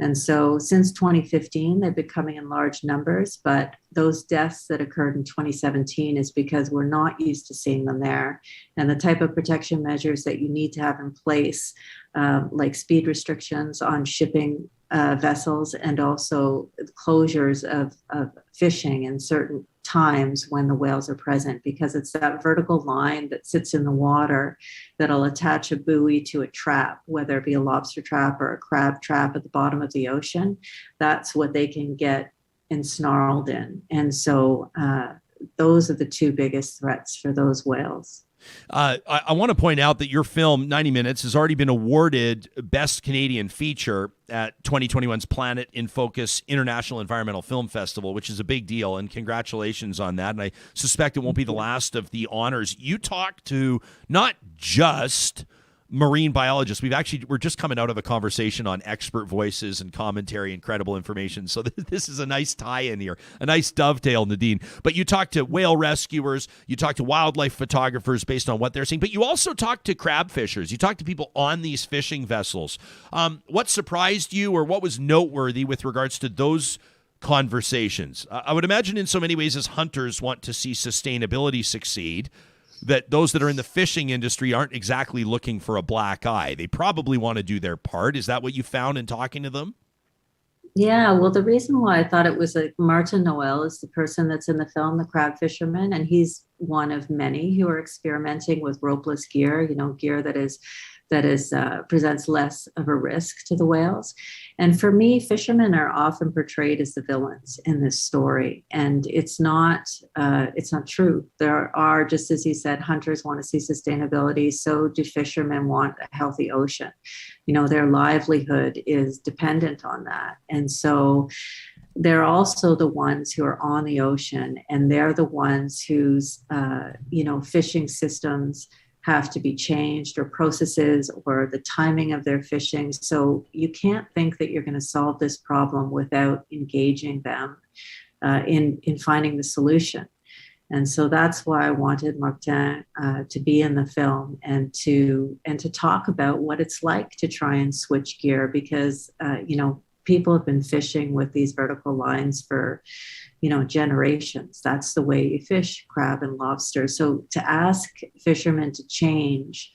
And so since 2015, they've been coming in large numbers, but those deaths that occurred in 2017 is because we're not used to seeing them there. And the type of protection measures that you need to have in place, like speed restrictions on shipping vessels, and also closures of fishing in certain times when the whales are present, because it's that vertical line that sits in the water that'll attach a buoy to a trap, whether it be a lobster trap or a crab trap at the bottom of the ocean. That's what they can get ensnarled in. And so those are the two biggest threats for those whales. I want to point out that your film, 90 Minutes, has already been awarded Best Canadian Feature at 2021's Planet in Focus International Environmental Film Festival, which is a big deal, and congratulations on that. And I suspect it won't be the last of the honors. You talk to not just marine biologists. We're just coming out of a conversation on expert voices and commentary and credible information. So this is a nice tie-in here, a nice dovetail, Nadine. But you talk to whale rescuers, you talk to wildlife photographers based on what they're seeing, but you also talk to crab fishers. You talk to people on these fishing vessels. What surprised you, or what was noteworthy with regards to those conversations? I would imagine in so many ways, as hunters want to see sustainability succeed, that those that are in the fishing industry aren't exactly looking for a black eye. They probably want to do their part. Is that what you found in talking to them? Yeah, well, the reason why I thought it was like Martin Noel is the person that's in the film, the crab fisherman, and he's one of many who are experimenting with ropeless gear, gear that presents less of a risk to the whales. And for me, fishermen are often portrayed as the villains in this story, and it's not true. There are, just as you said, hunters want to see sustainability. So do fishermen want a healthy ocean. Their livelihood is dependent on that, and so they're also the ones who are on the ocean, and they're the ones whose fishing systems have to be changed, or processes, or the timing of their fishing. So you can't think that you're going to solve this problem without engaging them in finding the solution. And so that's why I wanted Martin to be in the film and to talk about what it's like to try and switch gear, because people have been fishing with these vertical lines for generations. That's the way you fish crab and lobster. So to ask fishermen to change,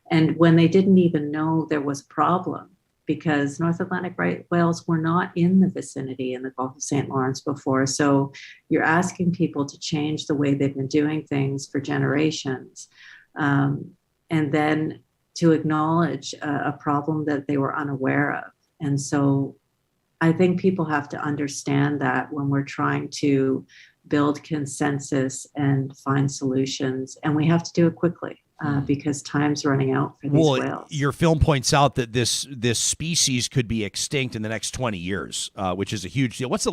and when they didn't even know there was a problem, because North Atlantic right whales were not in the vicinity in the Gulf of St. Lawrence before. So you're asking people to change the way they've been doing things for generations, and then to acknowledge a problem that they were unaware of. And so I think people have to understand that when we're trying to build consensus and find solutions, and we have to do it quickly because time's running out for these whales. Your film points out that this species could be extinct in the next 20 years, which is a huge deal. What's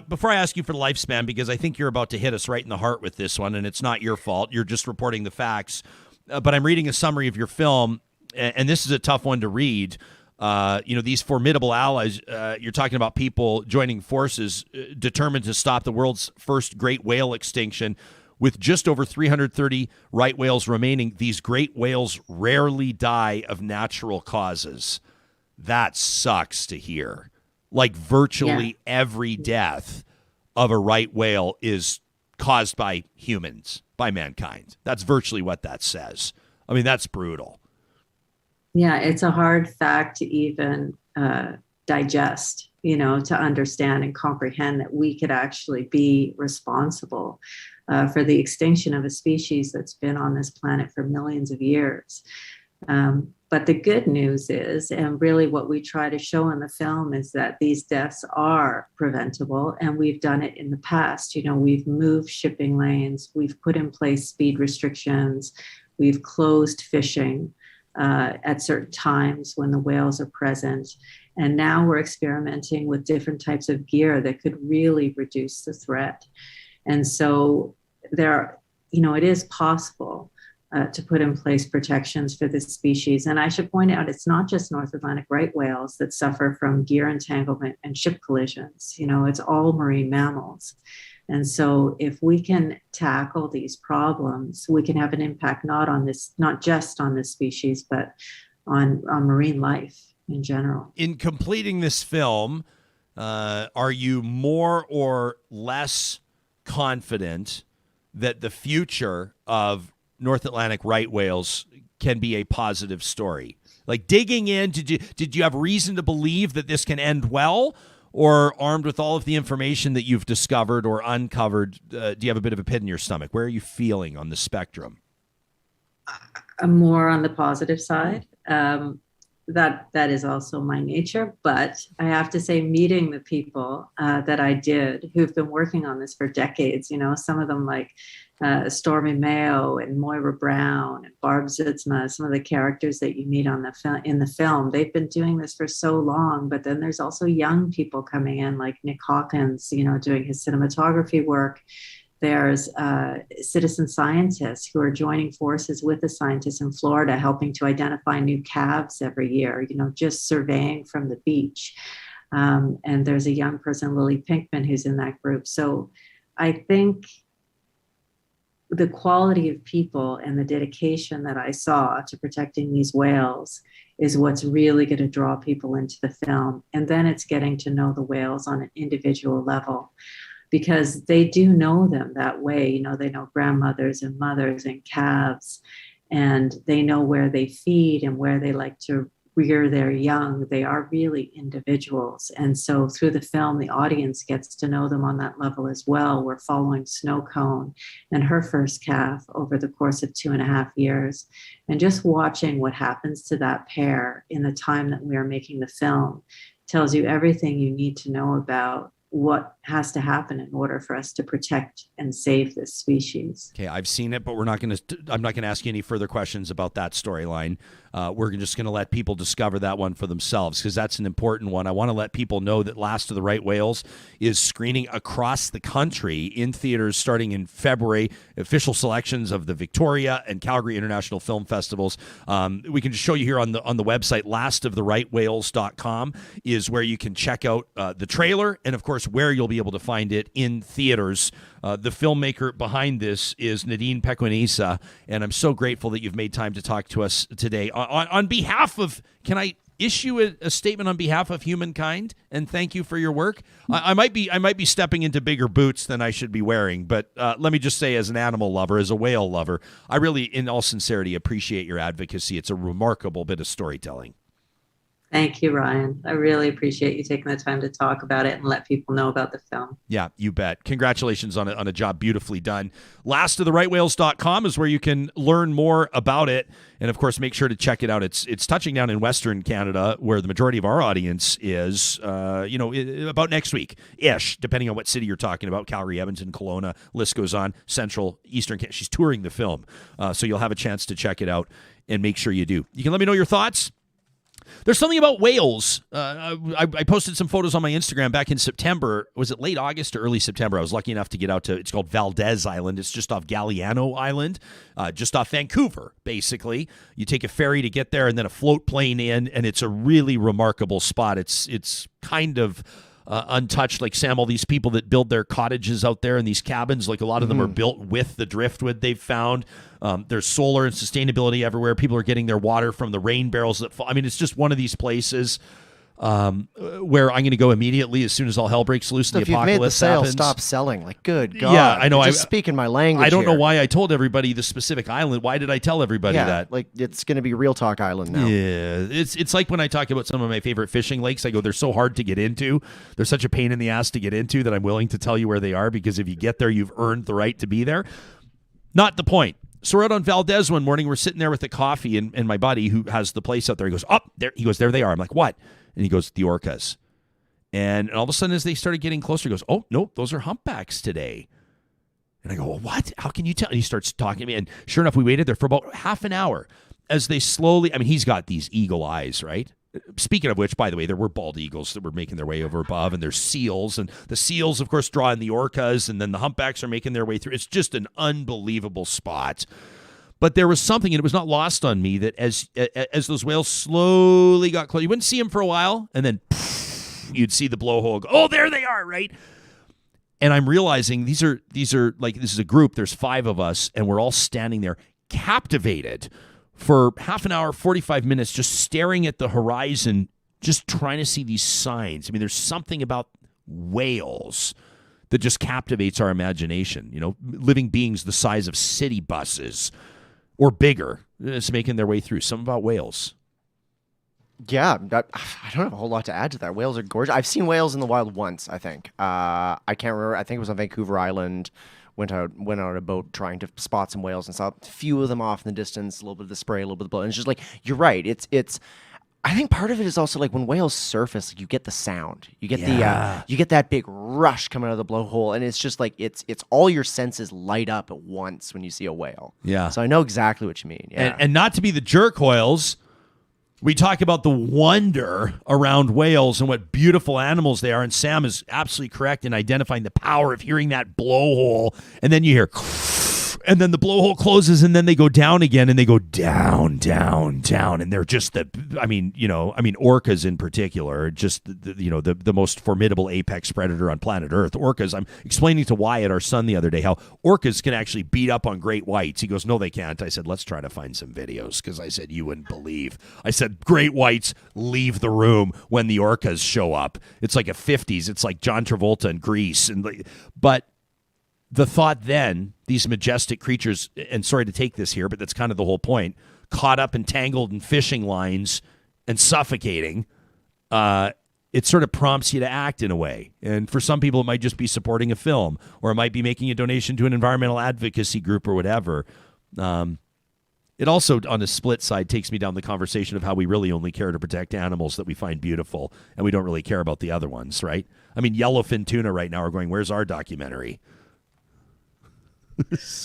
before I ask you for the lifespan, because I think you're about to hit us right in the heart with this one, and it's not your fault. You're just reporting the facts. But I'm reading a summary of your film, and this is a tough one to read. These formidable allies, you're talking about people joining forces determined to stop the world's first great whale extinction. With just over 330 right whales remaining, these great whales rarely die of natural causes. That sucks to hear. Like virtually every death of a right whale is caused by humans, by mankind. That's virtually what that says. I mean, that's brutal. Yeah, it's a hard fact to even digest, to understand and comprehend that we could actually be responsible for the extinction of a species that's been on this planet for millions of years. But the good news is, and really what we try to show in the film, is that these deaths are preventable, and we've done it in the past. We've moved shipping lanes, we've put in place speed restrictions, we've closed fishing at certain times when the whales are present. And now we're experimenting with different types of gear that could really reduce the threat. And so it is possible to put in place protections for this species. And I should point out, it's not just North Atlantic right whales that suffer from gear entanglement and ship collisions. It's all marine mammals. And so if we can tackle these problems, we can have an impact not just on this species, but on marine life in general. In completing this film, are you more or less confident that the future of North Atlantic right whales can be a positive story? Like digging in, did you have reason to believe that this can end well? Or armed with all of the information that you've discovered or uncovered, do you have a bit of a pit in your stomach? Where are you feeling on the spectrum? I'm more on the positive side. That is also my nature. But I have to say, meeting the people that I did who've been working on this for decades, some of them like Stormy Mayo and Moira Brown and Barb Zitzma, some of the characters that you meet in the film, they've been doing this for so long. But then there's also young people coming in, like Nick Hawkins, doing his cinematography work, There's citizen scientists who are joining forces with the scientists in Florida, helping to identify new calves every year, just surveying from the beach. And there's a young person, Lily Pinkman, who's in that group. So I think the quality of people and the dedication that I saw to protecting these whales is what's really going to draw people into the film. And then it's getting to know the whales on an individual level, because they do know them that way. They know grandmothers and mothers and calves, and they know where they feed and where they like to rear their young. They are really individuals. And so through the film, the audience gets to know them on that level as well. We're following Snow Cone and her first calf over the course of 2.5 years. And just watching what happens to that pair in the time that we are making the film tells you everything you need to know about what has to happen in order for us to protect and save this species. Okay, I've seen it, but I'm not going to ask you any further questions about that storyline. We're just going to let people discover that one for themselves, because that's an important one. I want to let people know that Last of the Right Whales is screening across the country in theaters starting in February. Official selections of the Victoria and Calgary International Film Festivals. We can just show you here on the website, lastoftheRightWhales.com is where you can check out the trailer, and of course where you'll be able to find it in theaters. The filmmaker behind this is Nadine Pequeneza, and I'm so grateful that you've made time to talk to us today. On behalf of, can I issue a statement on behalf of humankind and thank you for your work? I might be stepping into bigger boots than I should be wearing, but let me just say, as an animal lover, as a whale lover, I really, in all sincerity, appreciate your advocacy. It's a remarkable bit of storytelling. Thank you, Ryan. I really appreciate you taking the time to talk about it and let people know about the film. Yeah, you bet. Congratulations on a job beautifully done. LastoftheRightWhales.com is where you can learn more about it. And, of course, make sure to check it out. It's touching down in Western Canada, where the majority of our audience is, about next week-ish, depending on what city you're talking about. Calgary, Edmonton, Kelowna, list goes on. Central, Eastern Canada. She's touring the film. So you'll have a chance to check it out, and make sure you do. You can let me know your thoughts. There's something about whales. I posted some photos on my Instagram back in September. Was it late August or early September? I was lucky enough to get out to, it's called Valdez Island. It's just off Galiano Island, just off Vancouver, basically. You take a ferry to get there and then a float plane in, and it's a really remarkable spot. It's kind of untouched. Like, Sam, all these people that build their cottages out there and these cabins, like a lot of them are built with the driftwood they've found. There's solar and sustainability everywhere. People are getting their water from the rain barrels that fall. I mean, it's just one of these places where I'm going to go immediately as soon as all hell breaks loose and the apocalypse apocalypse made the sale happens. Stop selling. Like, good God. Yeah, I know. You're just speaking my language. I don't know here. why I told everybody the specific island. Why did I tell everybody that? Like, it's going to be Real Talk Island now. Yeah, it's like when I talk about some of my favorite fishing lakes. I go, they're so hard to get into. They're such a pain in the ass to get into that I'm willing to tell you where they are, because if you get there, you've earned the right to be there. Not the point. So we're out on Valdez one morning. We're sitting there with the coffee, and my buddy who has the place out there, he goes, "Up there." He goes, "There they are." I'm like, "What?" And he goes, "The orcas." And all of a sudden, as they started getting closer, he goes, "Oh, no, those are humpbacks today." And I go, "Well, what? How can you tell?" And he starts talking to me. And sure enough, we waited there for about half an hour as they slowly, I mean, he's got these eagle eyes, right? Speaking of which, by the way, there were bald eagles that were making their way over above, and there's seals. And the seals, of course, draw in the orcas, and then the humpbacks are making their way through. It's just an unbelievable spot. But there was something, and it was not lost on me, that as those whales slowly got close, you wouldn't see them for a while, and then you'd see the blowhole go, "Oh, there they are," right? And I'm realizing these are like, this is a group. There's 5 of us, and we're all standing there captivated for half an hour, 45 minutes, just staring at the horizon, just trying to see these signs. I mean, there's something about whales that just captivates our imagination. You know, living beings the size of city buses or bigger, it's making their way through. Something about whales. Yeah, I don't have a whole lot to add to that. Whales are gorgeous. I've seen whales in the wild once, I think. I can't remember. I think it was on Vancouver Island. Went out a boat trying to spot some whales and saw a few of them off in the distance, a little bit of the spray, a little bit of the blow. And it's just like, you're right. It's I think part of it is also like when whales surface, you get the sound. You get you get that big rush coming out of the blowhole, and it's just like it's all your senses light up at once when you see a whale. Yeah. So I know exactly what you mean. Yeah. And not to be the jerk, Hoyles, We talk about the wonder around whales and what beautiful animals they are. And Sam is absolutely correct in identifying the power of hearing that blowhole. And then you hear, and then the blowhole closes, and then they go down again, and they go down, down, down. And they're just orcas in particular, just the most formidable apex predator on planet Earth. Orcas, I'm explaining to Wyatt, our son, the other day, how orcas can actually beat up on great whites. He goes, no, they can't. I said, let's try to find some videos, because I said, you wouldn't believe. I said, great whites leave the room when the orcas show up. It's like a 50s. It's like John Travolta in Grease. But the thought then, these majestic creatures, and sorry to take this here, but that's kind of the whole point, caught up and tangled in fishing lines and suffocating, it sort of prompts you to act in a way. And for some people, it might just be supporting a film, or it might be making a donation to an environmental advocacy group or whatever. It also, on the split side, takes me down the conversation of how we really only care to protect animals that we find beautiful, and we don't really care about the other ones, right? I mean, yellowfin tuna right now are going, where's our documentary?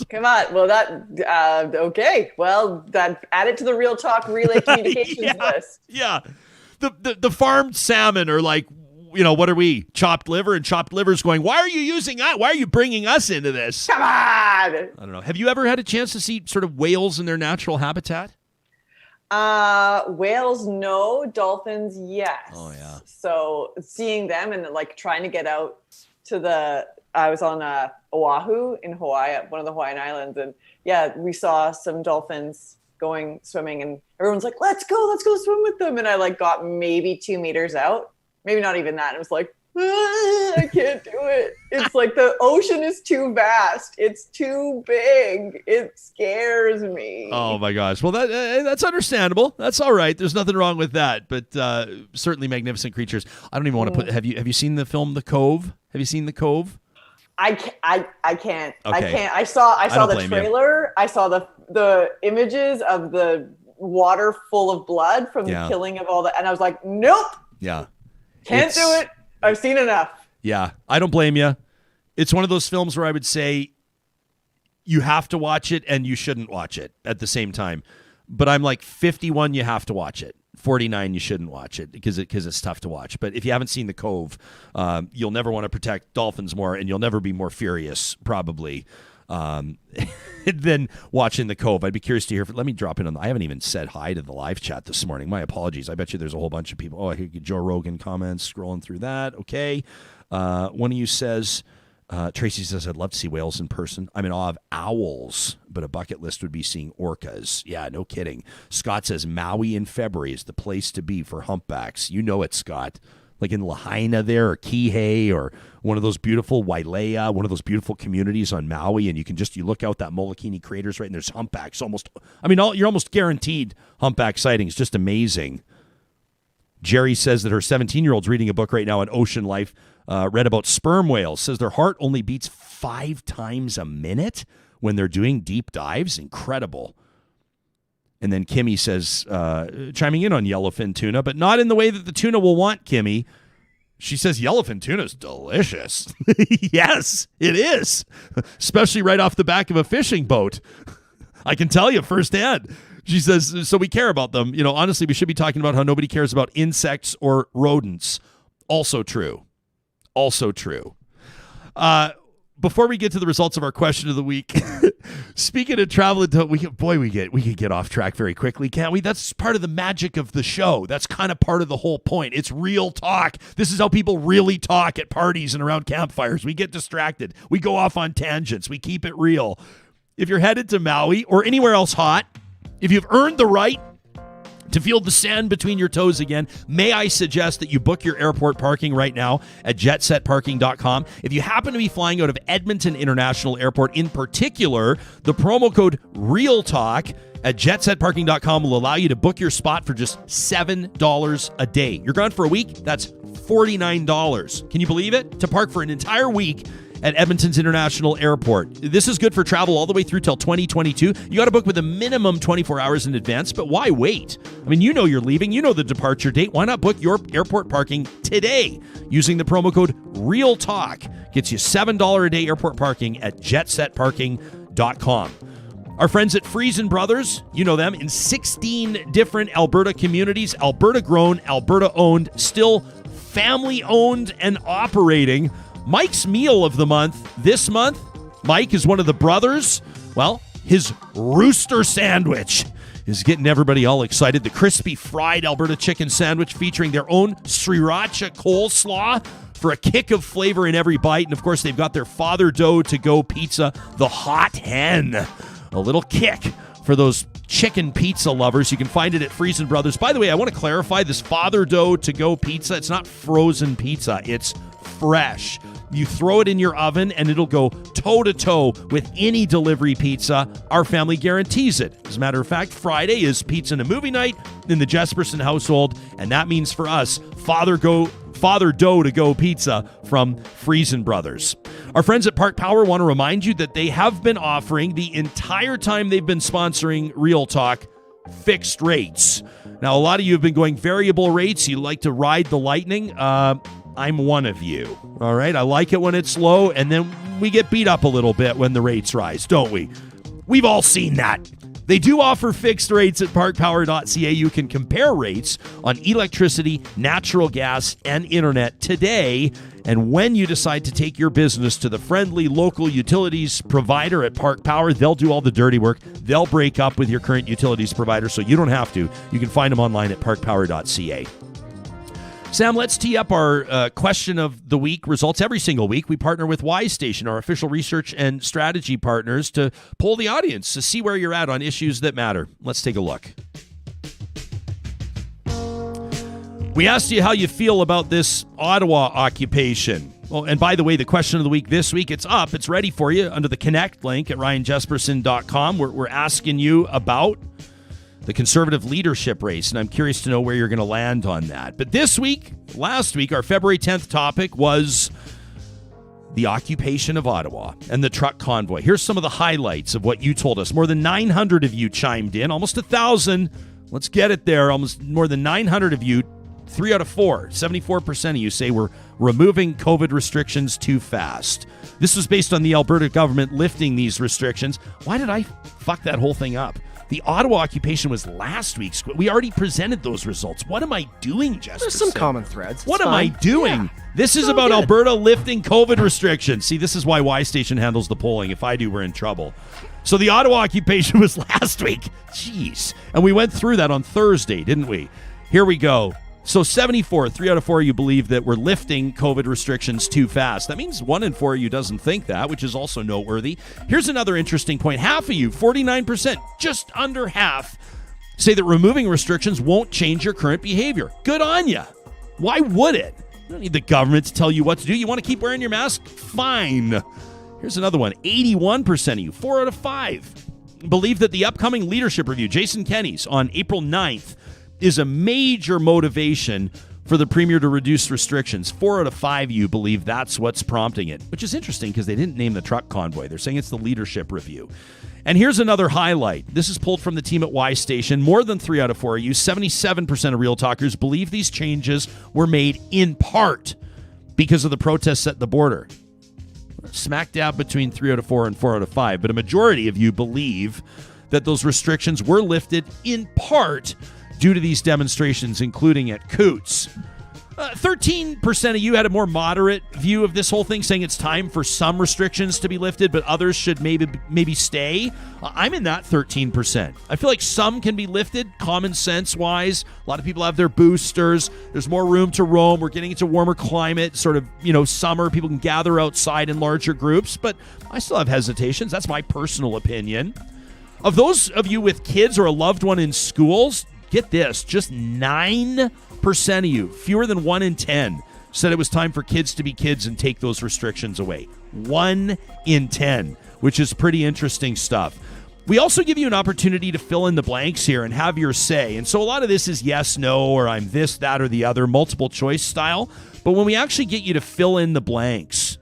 Come on. Well, okay. Well, that add it to the Real Talk Relay Communications list. Yeah. The farmed salmon are like, what are we? Chopped liver, and chopped liver's going, why are you bringing us into this? Come on. I don't know. Have you ever had a chance to see sort of whales in their natural habitat? Whales, no. Dolphins, yes. Oh, yeah. So seeing them and like trying to get out to I was on Oahu in Hawaii, one of the Hawaiian islands, and yeah, we saw some dolphins going swimming, and everyone's like, let's go swim with them. And I like got maybe 2 meters out, maybe not even that. And it was like, I can't do it. It's like the ocean is too vast. It's too big. It scares me. Oh my gosh. Well, that's understandable. That's all right. There's nothing wrong with that. But certainly magnificent creatures. I don't even want to put. Have you seen the film The Cove? Have you seen The Cove? I can't. Okay. I can't. I saw the trailer. I saw the images of the water full of blood from the killing of all that, and I was like, nope. Yeah. Can't do it. I've seen enough. Yeah, I don't blame you. It's one of those films where I would say you have to watch it and you shouldn't watch it at the same time. But I'm like 51, you have to watch it. 49, you shouldn't watch it because it's tough to watch. But if you haven't seen The Cove, you'll never want to protect dolphins more, and you'll never be more furious, probably, than watching The Cove. I'd be curious to hear. Let me drop in on. I haven't even said hi to the live chat this morning. My apologies. I bet you there's a whole bunch of people. Oh, I hear Joe Rogan comments scrolling through that. Okay. One of you says, Tracy says, I'd love to see whales in person. I'm in awe of owls, but a bucket list would be seeing orcas. Yeah, no kidding. Scott says Maui in February is the place to be for humpbacks. You know it, Scott. Like in Lahaina there, or Kihei, or one of those beautiful Wailea, one of those beautiful communities on Maui, and you look out that Molokini craters, right, and there's humpbacks you're almost guaranteed humpback sightings. Just amazing. Jerry says that her 17-year-old's reading a book right now on ocean life, read about sperm whales, says their heart only beats 5 times a minute when they're doing deep dives. Incredible. And then Kimmy says, chiming in on yellowfin tuna, but not in the way that the tuna will want, Kimmy. She says yellowfin tuna is delicious. Yes, it is, especially right off the back of a fishing boat. I can tell you firsthand. She says, so we care about them. Honestly, we should be talking about how nobody cares about insects or rodents. Also true. Before we get to the results of our question of the week, speaking of travel, we can get off track very quickly, can't we? That's part of the magic of the show. That's kind of part of the whole point. It's real talk. This is how people really talk at parties and around campfires. We get distracted. We go off on tangents. We keep it real. If you're headed to Maui or anywhere else hot, if you've earned the right to feel the sand between your toes again, may I suggest that you book your airport parking right now at jetsetparking.com. If you happen to be flying out of Edmonton International Airport in particular, the promo code REALTALK at jetsetparking.com will allow you to book your spot for just $7 a day. You're gone for a week, that's $49. Can you believe it? To park for an entire week at Edmonton's International Airport. This is good for travel all the way through till 2022. You got to book with a minimum 24 hours in advance, but why wait? I mean, you know you're leaving. You know the departure date. Why not book your airport parking today using the promo code REALTALK? Gets you $7 a day airport parking at jetsetparking.com. Our friends at Friesen Brothers, you know them, in 16 different Alberta communities, Alberta grown, Alberta owned, still family owned and operating. Mike's meal of the month this month, Mike is one of the brothers. Well, his rooster sandwich is getting everybody all excited. The crispy fried Alberta chicken sandwich featuring their own sriracha coleslaw for a kick of flavor in every bite. And of course, they've got their Father Dough to go pizza, the hot hen. A little kick for those chicken pizza lovers. You can find it at Friesen Brothers. By the way, I want to clarify this Father Dough to go pizza. It's not frozen pizza. It's fresh. You throw it in your oven and it'll go toe-to-toe with any delivery pizza. Our family guarantees it. As a matter of fact, Friday is pizza and a movie night in the Jesperson household, and that means for us, Father Dough to go pizza from Friesen Brothers. Our friends at Park Power want to remind you that they have been offering the entire time they've been sponsoring Real Talk fixed rates. Now, a lot of you have been going variable rates. You like to ride the lightning. I'm one of you. All right. I like it when it's low, and then we get beat up a little bit when the rates rise, don't we? We've all seen that. They do offer fixed rates at parkpower.ca. You can compare rates on electricity, natural gas, and internet today. And when you decide to take your business to the friendly local utilities provider at Park Power, they'll do all the dirty work. They'll break up with your current utilities provider, so you don't have to. You can find them online at parkpower.ca. Sam, let's tee up our question of the week results. Every single week, we partner with Wise Station, our official research and strategy partners, to poll the audience to see where you're at on issues that matter. Let's take a look. We asked you how you feel about this Ottawa occupation. Well, and by the way, the question of the week this week, it's up. It's ready for you under the Connect link at ryanjesperson.com. We're asking you about the Conservative leadership race, and I'm curious to know where you're going to land on that. But last week, our February 10th topic was the occupation of Ottawa and the truck convoy. Here's some of the highlights of what you told us. More than 900 of you chimed in, almost 1,000. Let's get it there. Almost more than 900 of you, 3 out of 4, 74% of you say we're removing COVID restrictions too fast. This was based on the Alberta government lifting these restrictions. Why did I fuck that whole thing up? The Ottawa occupation was last week's. We already presented those results. What am I doing, Jessica? There's some common threads. What am I doing? Yeah. This is about Alberta lifting COVID restrictions. See, this is why Y Station handles the polling. If I do, we're in trouble. So the Ottawa occupation was last week. Jeez. And we went through that on Thursday, didn't we? Here we go. So 74, 3 out of 4 of you believe that we're lifting COVID restrictions too fast. That means 1 in 4 of you doesn't think that, which is also noteworthy. Here's another interesting point. Half of you, 49%, just under half, say that removing restrictions won't change your current behavior. Good on you. Why would it? You don't need the government to tell you what to do. You want to keep wearing your mask? Fine. Here's another one. 81% of you, 4 out of 5, believe that the upcoming leadership review, Jason Kenney's, on April 9th, is a major motivation for the Premier to reduce restrictions. 4 out of 5 of you believe that's what's prompting it, which is interesting because they didn't name the truck convoy. They're saying it's the leadership review. And here's another highlight. This is pulled from the team at Y Station. More than 3 out of 4 of you, 77% of Real Talkers, believe these changes were made in part because of the protests at the border. Smack dab between 3 out of 4 and 4 out of 5. But a majority of you believe that those restrictions were lifted in part due to these demonstrations, including at Coots. 13% of you had a more moderate view of this whole thing, saying it's time for some restrictions to be lifted, but others should maybe stay. I'm in that 13%. I feel like some can be lifted, common sense-wise. A lot of people have their boosters. There's more room to roam. We're getting into warmer climate, sort of, summer. People can gather outside in larger groups, but I still have hesitations. That's my personal opinion. Of those of you with kids or a loved one in schools, get this, just 9% of you, fewer than 1 in 10, said it was time for kids to be kids and take those restrictions away. 1 in 10, which is pretty interesting stuff. We also give you an opportunity to fill in the blanks here and have your say. And so a lot of this is yes, no, or I'm this, that, or the other, multiple choice style. But when we actually get you to fill in the blanks,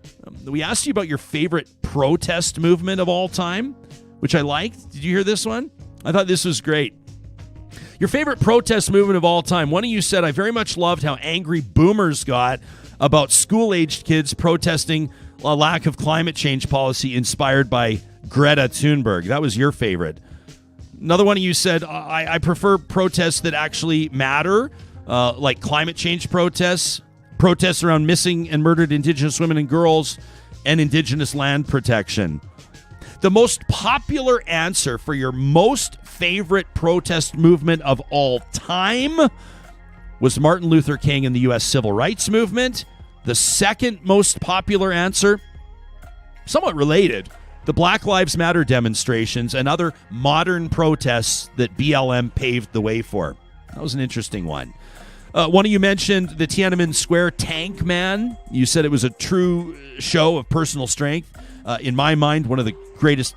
we asked you about your favorite protest movement of all time, which I liked. Did you hear this one? I thought this was great. Your favorite protest movement of all time. One of you said, I very much loved how angry boomers got about school-aged kids protesting a lack of climate change policy inspired by Greta Thunberg. That was your favorite. Another one of you said, I prefer protests that actually matter, like climate change protests around missing and murdered Indigenous women and girls, and Indigenous land protection. The most popular answer for your most favorite protest movement of all time was Martin Luther King and the U.S. Civil Rights Movement. The second most popular answer, somewhat related, the Black Lives Matter demonstrations and other modern protests that BLM paved the way for. That was an interesting one. One of you mentioned the Tiananmen Square Tank Man. You said it was a true show of personal strength. In my mind, one of the greatest,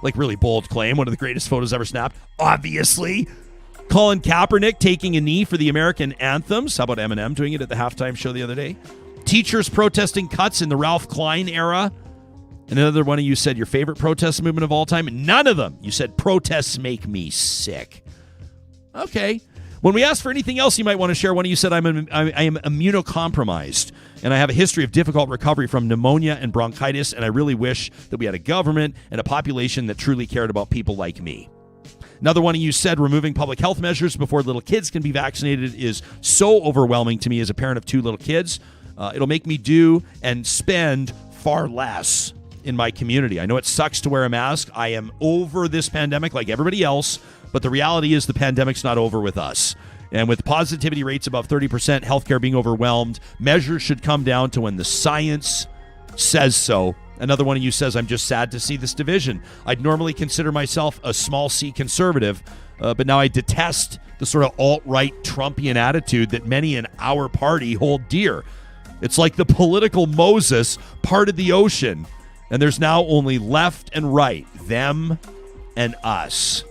like really bold claim, one of the greatest photos ever snapped, obviously. Colin Kaepernick taking a knee for the American anthems. How about Eminem doing it at the halftime show the other day? Teachers protesting cuts in the Ralph Klein era. And another one of you said your favorite protest movement of all time. None of them. You said protests make me sick. Okay. When we asked for anything else you might want to share, one of you said I am immunocompromised, and I have a history of difficult recovery from pneumonia and bronchitis, and I really wish that we had a government and a population that truly cared about people like me. Another one of you said removing public health measures before little kids can be vaccinated is so overwhelming to me as a parent of 2 little kids. It'll make me do and spend far less in my community. I know it sucks to wear a mask. I am over this pandemic like everybody else, but the reality is the pandemic's not over with us. And with positivity rates above 30%, healthcare being overwhelmed, measures should come down to when the science says so. Another one of you says, I'm just sad to see this division. I'd normally consider myself a small c conservative, but now I detest the sort of alt-right Trumpian attitude that many in our party hold dear. It's like the political Moses parted the ocean, and there's now only left and right, them and us.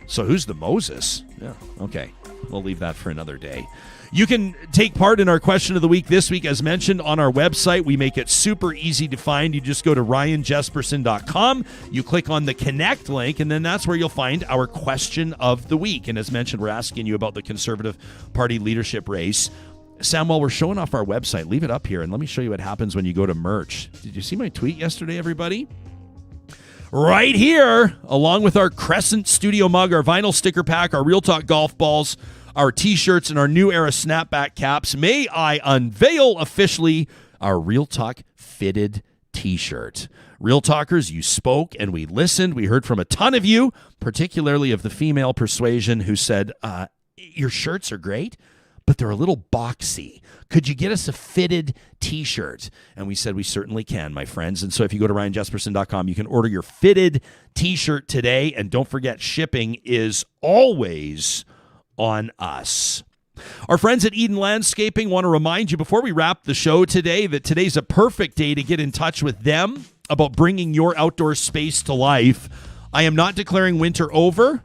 So who's the Moses? Yeah, okay. We'll leave that for another day. You can take part in our question of the week this week, as mentioned, on our website. We make it super easy to find. You just go to ryanjesperson.com. You click on the Connect link, and then that's where you'll find our question of the week. And as mentioned, we're asking you about the Conservative Party leadership race. Sam, while we're showing off our website, leave it up here, and let me show you what happens when you go to merch. Did you see my tweet yesterday, everybody? Right here, along with our Crescent Studio mug, our vinyl sticker pack, our Real Talk golf balls, our t-shirts, and our new era snapback caps, may I unveil officially our Real Talk fitted t-shirt. Real Talkers, you spoke and we listened. We heard from a ton of you, particularly of the female persuasion, who said, your shirts are great, but they're a little boxy. Could you get us a fitted t-shirt? And we said we certainly can, my friends. And so if you go to ryanjesperson.com, you can order your fitted t-shirt today. And don't forget, shipping is always on us. Our friends at Eden Landscaping want to remind you before we wrap the show today that today's a perfect day to get in touch with them about bringing your outdoor space to life. I am not declaring winter over.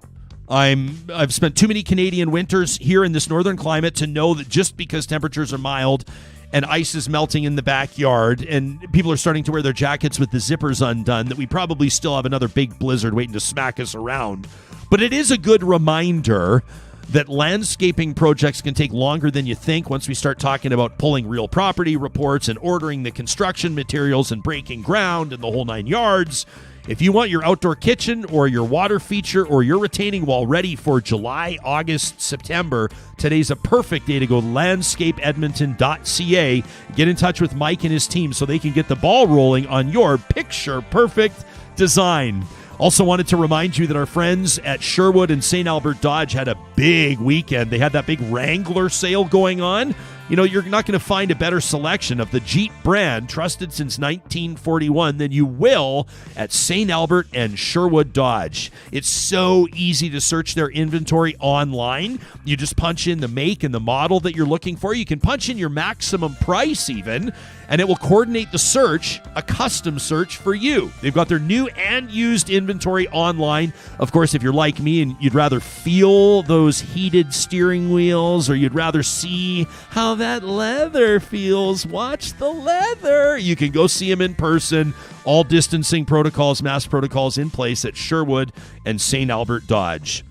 I've spent too many Canadian winters here in this northern climate to know that just because temperatures are mild and ice is melting in the backyard and people are starting to wear their jackets with the zippers undone, that we probably still have another big blizzard waiting to smack us around. But it is a good reminder that landscaping projects can take longer than you think once we start talking about pulling real property reports and ordering the construction materials and breaking ground and the whole 9 yards. If you want your outdoor kitchen or your water feature or your retaining wall ready for July, August, September, today's a perfect day to go landscapeedmonton.ca. Get in touch with Mike and his team so they can get the ball rolling on your picture-perfect design. Also wanted to remind you that our friends at Sherwood and St. Albert Dodge had a big weekend. They had that big Wrangler sale going on. You know, you're not going to find a better selection of the Jeep brand, trusted since 1941, than you will at St. Albert and Sherwood Dodge. It's so easy to search their inventory online. You just punch in the make and the model that you're looking for. You can punch in your maximum price even, and it will coordinate the search, a custom search for you. They've got their new and used inventory online. Of course, if you're like me and you'd rather feel those heated steering wheels or you'd rather see how that leather feels, watch the leather. You can go see them in person. All distancing protocols, mask protocols in place at Sherwood and St. Albert Dodge.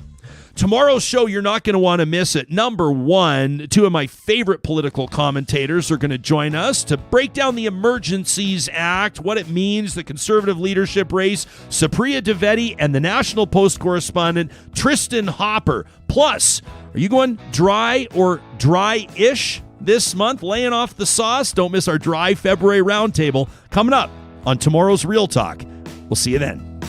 Tomorrow's show, you're not going to want to miss it. Number one, two of my favorite political commentators are going to join us to break down the Emergencies Act, what it means, the Conservative leadership race, Supriya Dwivedi, and the National Post correspondent, Tristan Hopper. Plus, are you going dry or dry-ish this month, laying off the sauce? Don't miss our Dry February Roundtable coming up on tomorrow's Real Talk. We'll see you then.